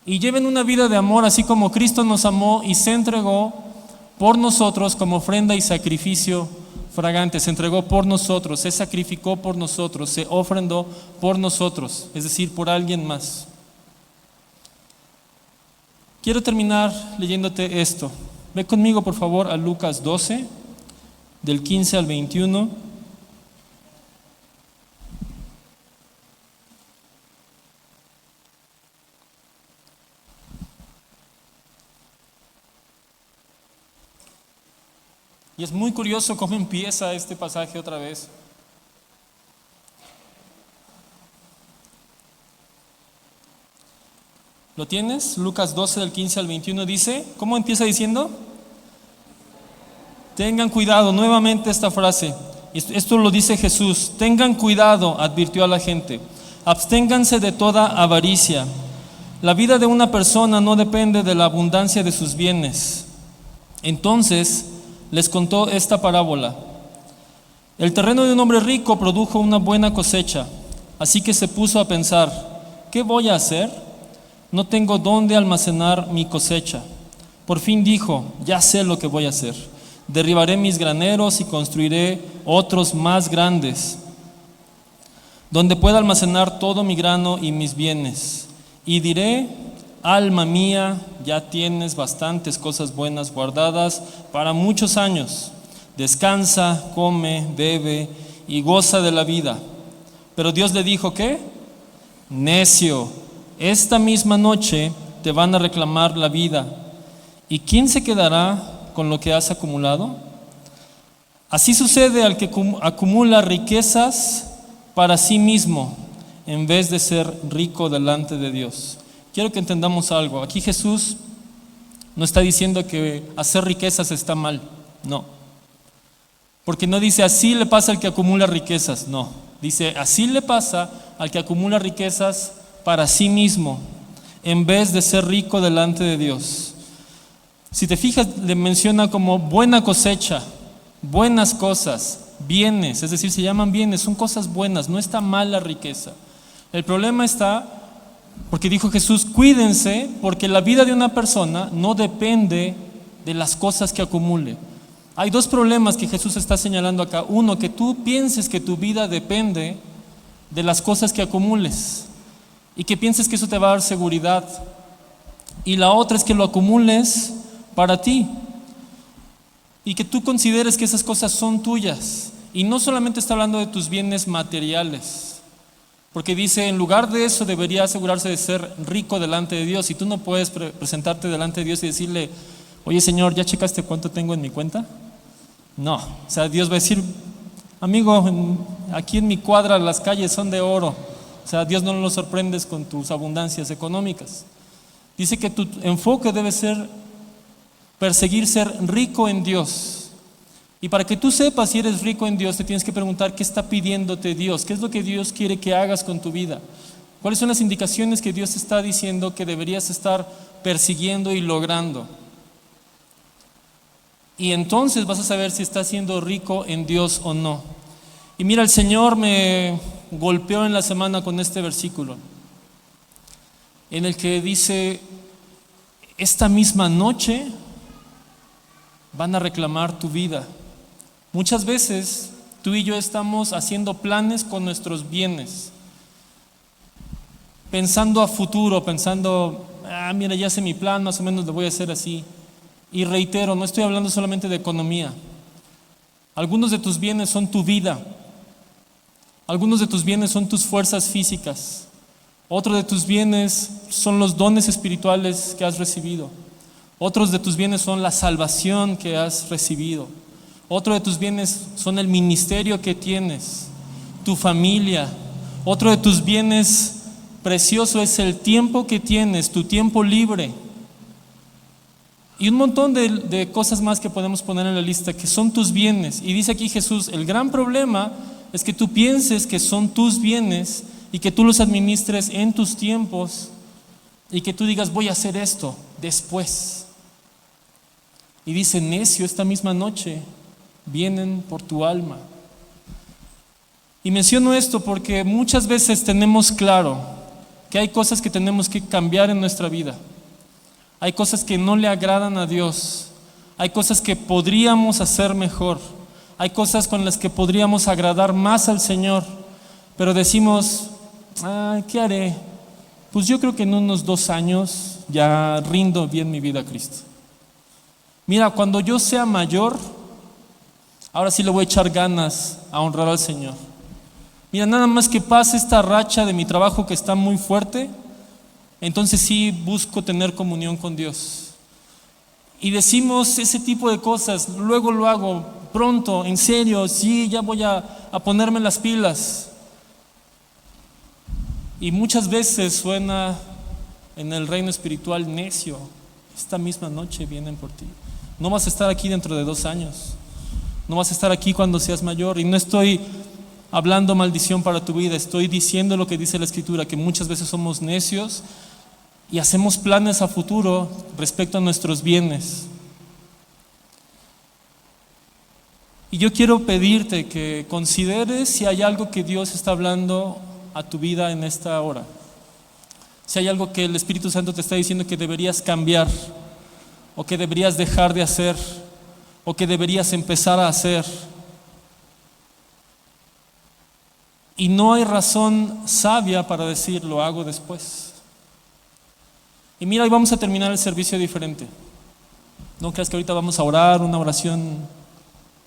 y lleven una vida de amor así como Cristo nos amó y se entregó por nosotros como ofrenda y sacrificio fragante. Se entregó por nosotros, se sacrificó por nosotros, se ofrendó por nosotros, es decir, por alguien más. Quiero terminar leyéndote esto. Ve conmigo, por favor, a Lucas 12, del 15 al 21. Y es muy curioso cómo empieza este pasaje otra vez. ¿Lo tienes? Lucas 12 del 15 al 21 dice, ¿cómo empieza diciendo? Tengan cuidado, nuevamente esta frase, esto lo dice Jesús, tengan cuidado, advirtió a la gente, absténganse de toda avaricia. La vida de una persona no depende de la abundancia de sus bienes. Entonces les contó esta parábola. El terreno de un hombre rico produjo una buena cosecha, así que se puso a pensar, ¿qué voy a hacer? No tengo dónde almacenar mi cosecha. Por fin dijo, ya sé lo que voy a hacer. Derribaré mis graneros y construiré otros más grandes, donde pueda almacenar todo mi grano y mis bienes. Y diré, alma mía, ya tienes bastantes cosas buenas guardadas para muchos años. Descansa, come, bebe y goza de la vida. Pero Dios le dijo, ¿qué? Necio, esta misma noche te van a reclamar la vida. ¿Y quién se quedará con lo que has acumulado? Así sucede al que acumula riquezas para sí mismo, en vez de ser rico delante de Dios. Quiero que entendamos algo. Aquí Jesús no está diciendo que hacer riquezas está mal, no. Porque no dice así le pasa al que acumula riquezas, no. Dice así le pasa al que acumula riquezas para sí mismo, en vez de ser rico delante de Dios. Si te fijas, le menciona como buena cosecha, buenas cosas, bienes, es decir, se llaman bienes, son cosas buenas, no está mal la riqueza. El problema está, porque dijo Jesús, cuídense, porque la vida de una persona no depende de las cosas que acumule. Hay dos problemas que Jesús está señalando acá. Uno, que tú pienses que tu vida depende de las cosas que acumules y que pienses que eso te va a dar seguridad. Y la otra es que lo acumules para ti y que tú consideres que esas cosas son tuyas. Y no solamente está hablando de tus bienes materiales, porque dice, en lugar de eso debería asegurarse de ser rico delante de Dios. Y tú no puedes presentarte delante de Dios y decirle, oye Señor, ¿ya checaste cuánto tengo en mi cuenta? No, o sea, Dios va a decir, amigo, aquí en mi cuadra las calles son de oro. O sea, Dios no lo sorprendes con tus abundancias económicas. Dice que tu enfoque debe ser perseguir ser rico en Dios. Y para que tú sepas si eres rico en Dios, te tienes que preguntar qué está pidiéndote Dios, qué es lo que Dios quiere que hagas con tu vida, cuáles son las indicaciones que Dios está diciendo que deberías estar persiguiendo y logrando. Y entonces vas a saber si estás siendo rico en Dios o no. Y mira, el Señor me golpeó en la semana con este versículo, en el que dice, esta misma noche van a reclamar tu vida. Muchas veces tú y yo estamos haciendo planes con nuestros bienes, pensando a futuro, pensando, mira, ya sé mi plan, más o menos lo voy a hacer así. Y reitero, no estoy hablando solamente de economía. Algunos de tus bienes son tu vida. Algunos de tus bienes son tus fuerzas físicas. Otros de tus bienes son los dones espirituales que has recibido. Otros de tus bienes son la salvación que has recibido. Otro de tus bienes son el ministerio que tienes, tu familia. Otro de tus bienes precioso es el tiempo que tienes, tu tiempo libre. Y un montón de cosas más que podemos poner en la lista que son tus bienes. Y dice aquí Jesús, el gran problema es que tú pienses que son tus bienes y que tú los administres en tus tiempos y que tú digas, voy a hacer esto después. Y dice, necio, esta misma noche vienen por tu alma. Y menciono esto porque muchas veces tenemos claro que hay cosas que tenemos que cambiar en nuestra vida. Hay cosas que no le agradan a Dios. Hay cosas que podríamos hacer mejor. Hay cosas con las que podríamos agradar más al Señor. Pero decimos, ¿qué haré? Pues yo creo que en unos 2 años ya rindo bien mi vida a Cristo. Mira, cuando yo sea mayor, ahora sí le voy a echar ganas a honrar al Señor. Mira, nada más que pase esta racha de mi trabajo que está muy fuerte, entonces sí busco tener comunión con Dios. Y decimos ese tipo de cosas, luego lo hago, pronto, en serio, sí, ya voy a ponerme las pilas. Y muchas veces suena en el reino espiritual necio. Esta misma noche vienen por ti. No vas a estar aquí dentro de 2 años. No vas a estar aquí cuando seas mayor. Y no estoy hablando maldición para tu vida, estoy diciendo lo que dice la Escritura, que muchas veces somos necios y hacemos planes a futuro respecto a nuestros bienes. Y yo quiero pedirte que consideres si hay algo que Dios está hablando a tu vida en esta hora. Si hay algo que el Espíritu Santo te está diciendo que deberías cambiar, o que deberías dejar de hacer, o que deberías empezar a hacer. Y no hay razón sabia para decir lo hago después. Y mira, hoy vamos a terminar el servicio diferente. No creas que ahorita vamos a orar una oración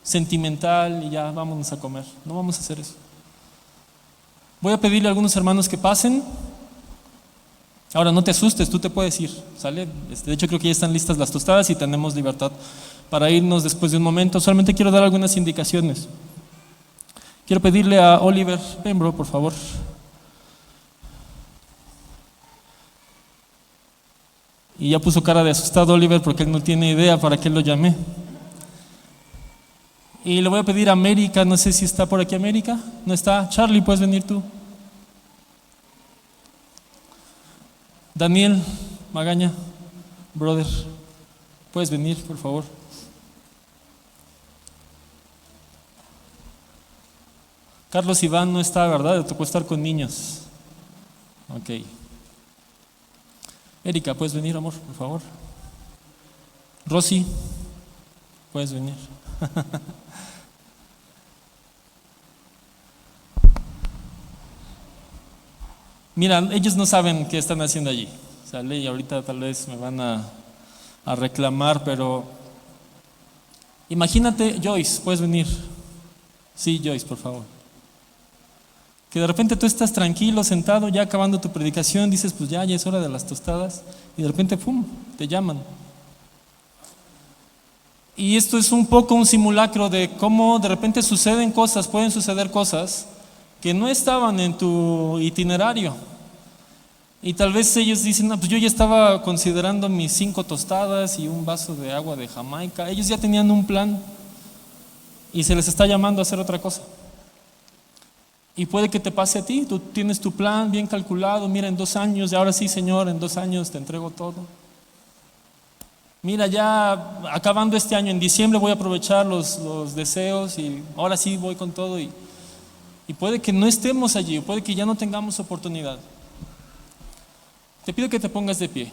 sentimental y ya vámonos a comer. No vamos a hacer eso. Voy a pedirle a algunos hermanos que pasen. Ahora no te asustes, tú te puedes ir, ¿sale? De hecho creo que ya están listas las tostadas y tenemos libertad para irnos después de un momento. Solamente quiero dar algunas indicaciones. Quiero pedirle a Oliver, ven bro, por favor. Y ya puso cara de asustado Oliver porque él no tiene idea para qué lo llamé. Y le voy a pedir a América, no sé si está por aquí América. ¿No está? Charlie, ¿puedes venir tú? Daniel Magaña, brother, ¿puedes venir, por favor? Carlos Iván no está, ¿verdad? Le tocó estar con niños. Ok. Erika, ¿puedes venir, amor, por favor? Rosy, ¿puedes venir? Mira, ellos no saben qué están haciendo allí. ¿Sale? Y ahorita tal vez me van a reclamar, pero imagínate, Joyce, ¿puedes venir? Sí, Joyce, por favor. Que de repente tú estás tranquilo, sentado, ya acabando tu predicación, dices, pues ya es hora de las tostadas, y de repente, ¡pum!, te llaman. Y esto es un poco un simulacro de cómo de repente suceden cosas, pueden suceder cosas que no estaban en tu itinerario. Y tal vez ellos dicen, no, pues yo ya estaba considerando mis 5 tostadas y un vaso de agua de Jamaica. Ellos ya tenían un plan y se les está llamando a hacer otra cosa. Y puede que te pase a ti, tú tienes tu plan bien calculado, mira, en 2 años, y ahora sí, Señor, en 2 años te entrego todo. Mira, ya acabando este año, en diciembre voy a aprovechar los deseos y ahora sí voy con todo. Y puede que no estemos allí, puede que ya no tengamos oportunidad. Te pido que te pongas de pie.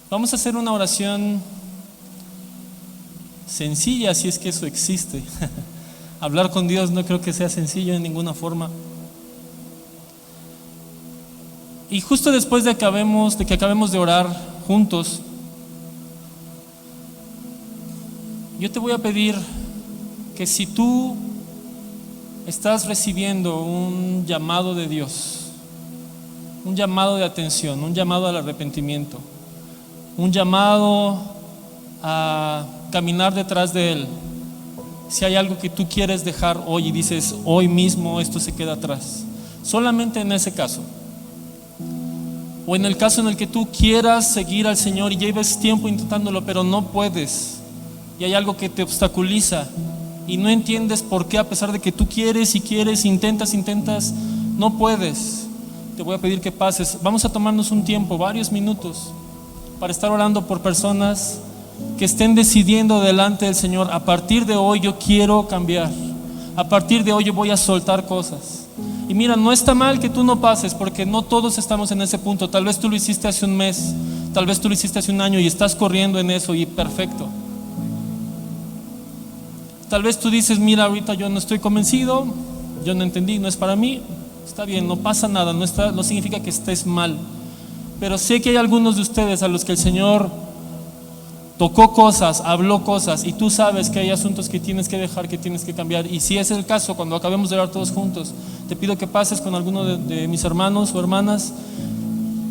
Vamos a hacer una oración sencilla, si es que eso existe. Hablar con Dios no creo que sea sencillo en ninguna forma. Y justo después de que acabemos de orar juntos, yo te voy a pedir que si tú estás recibiendo un llamado de Dios, un llamado de atención, un llamado al arrepentimiento, un llamado a caminar detrás de Él, si hay algo que tú quieres dejar hoy y dices, hoy mismo esto se queda atrás, solamente en ese caso, o en el caso en el que tú quieras seguir al Señor y lleves tiempo intentándolo, pero no puedes, y hay algo que te obstaculiza y no entiendes por qué, a pesar de que tú quieres, intentas, no puedes. Te voy a pedir que pases. Vamos a tomarnos un tiempo, varios minutos, para estar orando por personas que estén decidiendo delante del Señor, a partir de hoy yo quiero cambiar, a partir de hoy yo voy a soltar cosas. Y mira, no está mal que tú no pases, porque no todos estamos en ese punto. Tal vez tú lo hiciste hace un mes, Tal vez tú lo hiciste hace un año y estás corriendo en eso y perfecto. Tal vez tú dices, mira, ahorita yo no estoy convencido, yo no entendí, no es para mí. Está bien, no pasa nada, no significa que estés mal. Pero sé que hay algunos de ustedes a los que el Señor tocó cosas, habló cosas, y tú sabes que hay asuntos que tienes que dejar, que tienes que cambiar. Y si es el caso, cuando acabemos de orar todos juntos, te pido que pases con alguno de mis hermanos o hermanas,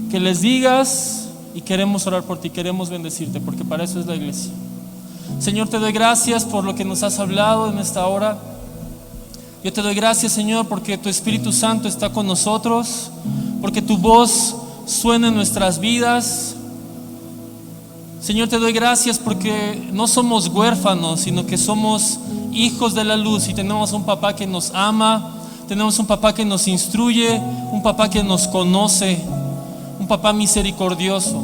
que les digas, y queremos orar por ti, queremos bendecirte, porque para eso es la iglesia. Señor, te doy gracias por lo que nos has hablado en esta hora. Yo te doy gracias, Señor, porque tu Espíritu Santo está con nosotros, porque tu voz suena en nuestras vidas. Señor, te doy gracias porque no somos huérfanos, sino que somos hijos de la luz y tenemos un papá que nos ama, tenemos un papá que nos instruye, un papá que nos conoce, un papá misericordioso.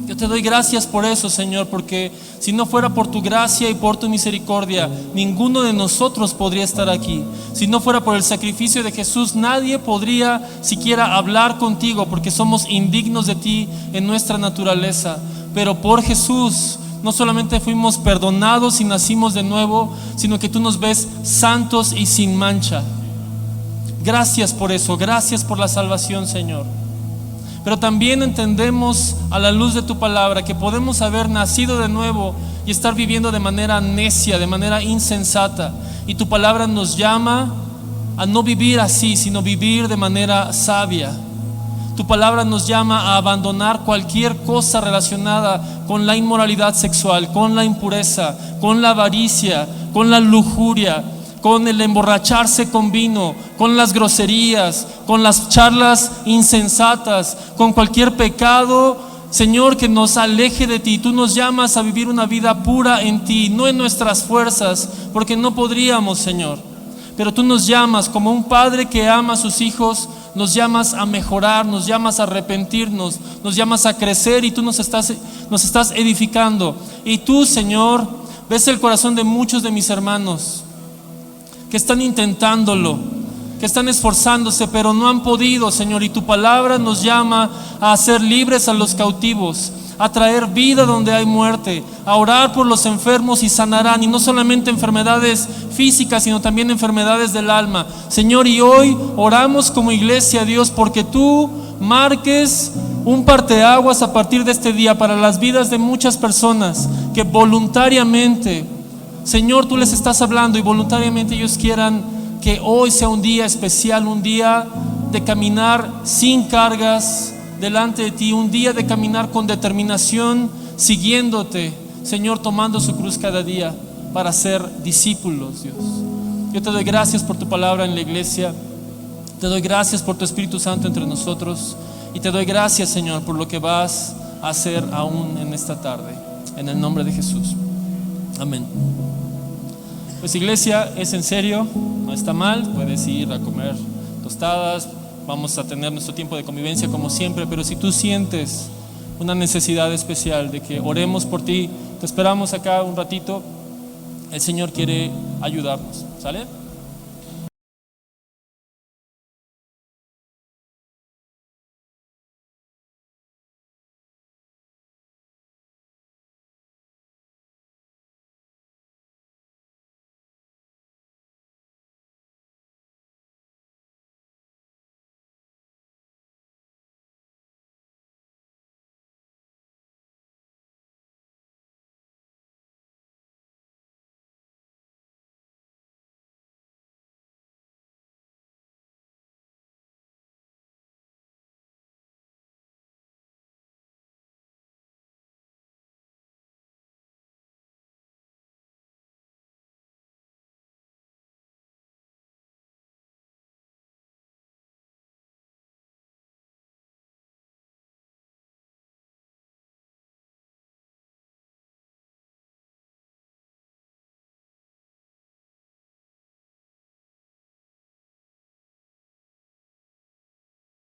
Yo te doy gracias por eso, Señor, porque si no fuera por tu gracia y por tu misericordia, ninguno de nosotros podría estar aquí. Si no fuera por el sacrificio de Jesús, nadie podría siquiera hablar contigo, porque somos indignos de ti en nuestra naturaleza. Pero por Jesús no solamente fuimos perdonados y nacimos de nuevo, sino que tú nos ves santos y sin mancha. Gracias por eso, gracias por la salvación, Señor. Pero también entendemos a la luz de tu palabra que podemos haber nacido de nuevo y estar viviendo de manera necia, de manera insensata. Y tu palabra nos llama a no vivir así, sino vivir de manera sabia. Tu palabra nos llama a abandonar cualquier cosa relacionada con la inmoralidad sexual, con la impureza, con la avaricia, con la lujuria, con el emborracharse con vino, con las groserías, con las charlas insensatas, con cualquier pecado, Señor, que nos aleje de ti. Tú nos llamas a vivir una vida pura en ti, no en nuestras fuerzas, porque no podríamos, Señor. Pero tú nos llamas como un padre que ama a sus hijos, nos llamas a mejorar, nos llamas a arrepentirnos, nos llamas a crecer, y tú nos estás edificando. Y tú, Señor, ves el corazón de muchos de mis hermanos que están intentándolo, que están esforzándose, pero no han podido, Señor. Y tu palabra nos llama a hacer libres a los cautivos, a traer vida donde hay muerte, a orar por los enfermos y sanarán. Y no solamente enfermedades físicas, sino también enfermedades del alma, Señor. Y hoy oramos como iglesia, Dios, porque tú marques un parteaguas a partir de este día para las vidas de muchas personas que voluntariamente, Señor, tú les estás hablando, y voluntariamente ellos quieran que hoy sea un día especial, un día de caminar sin cargas delante de ti, un día de caminar con determinación, siguiéndote, Señor, tomando su cruz cada día para ser discípulos, Dios. Yo te doy gracias por tu palabra en la iglesia, te doy gracias por tu Espíritu Santo entre nosotros, y te doy gracias, Señor, por lo que vas a hacer aún en esta tarde, en el nombre de Jesús. Amén. Pues iglesia, es en serio, no está mal, puedes ir a comer tostadas, vamos a tener nuestro tiempo de convivencia como siempre, pero si tú sientes una necesidad especial de que oremos por ti, te esperamos acá un ratito, el Señor quiere ayudarnos, ¿sale?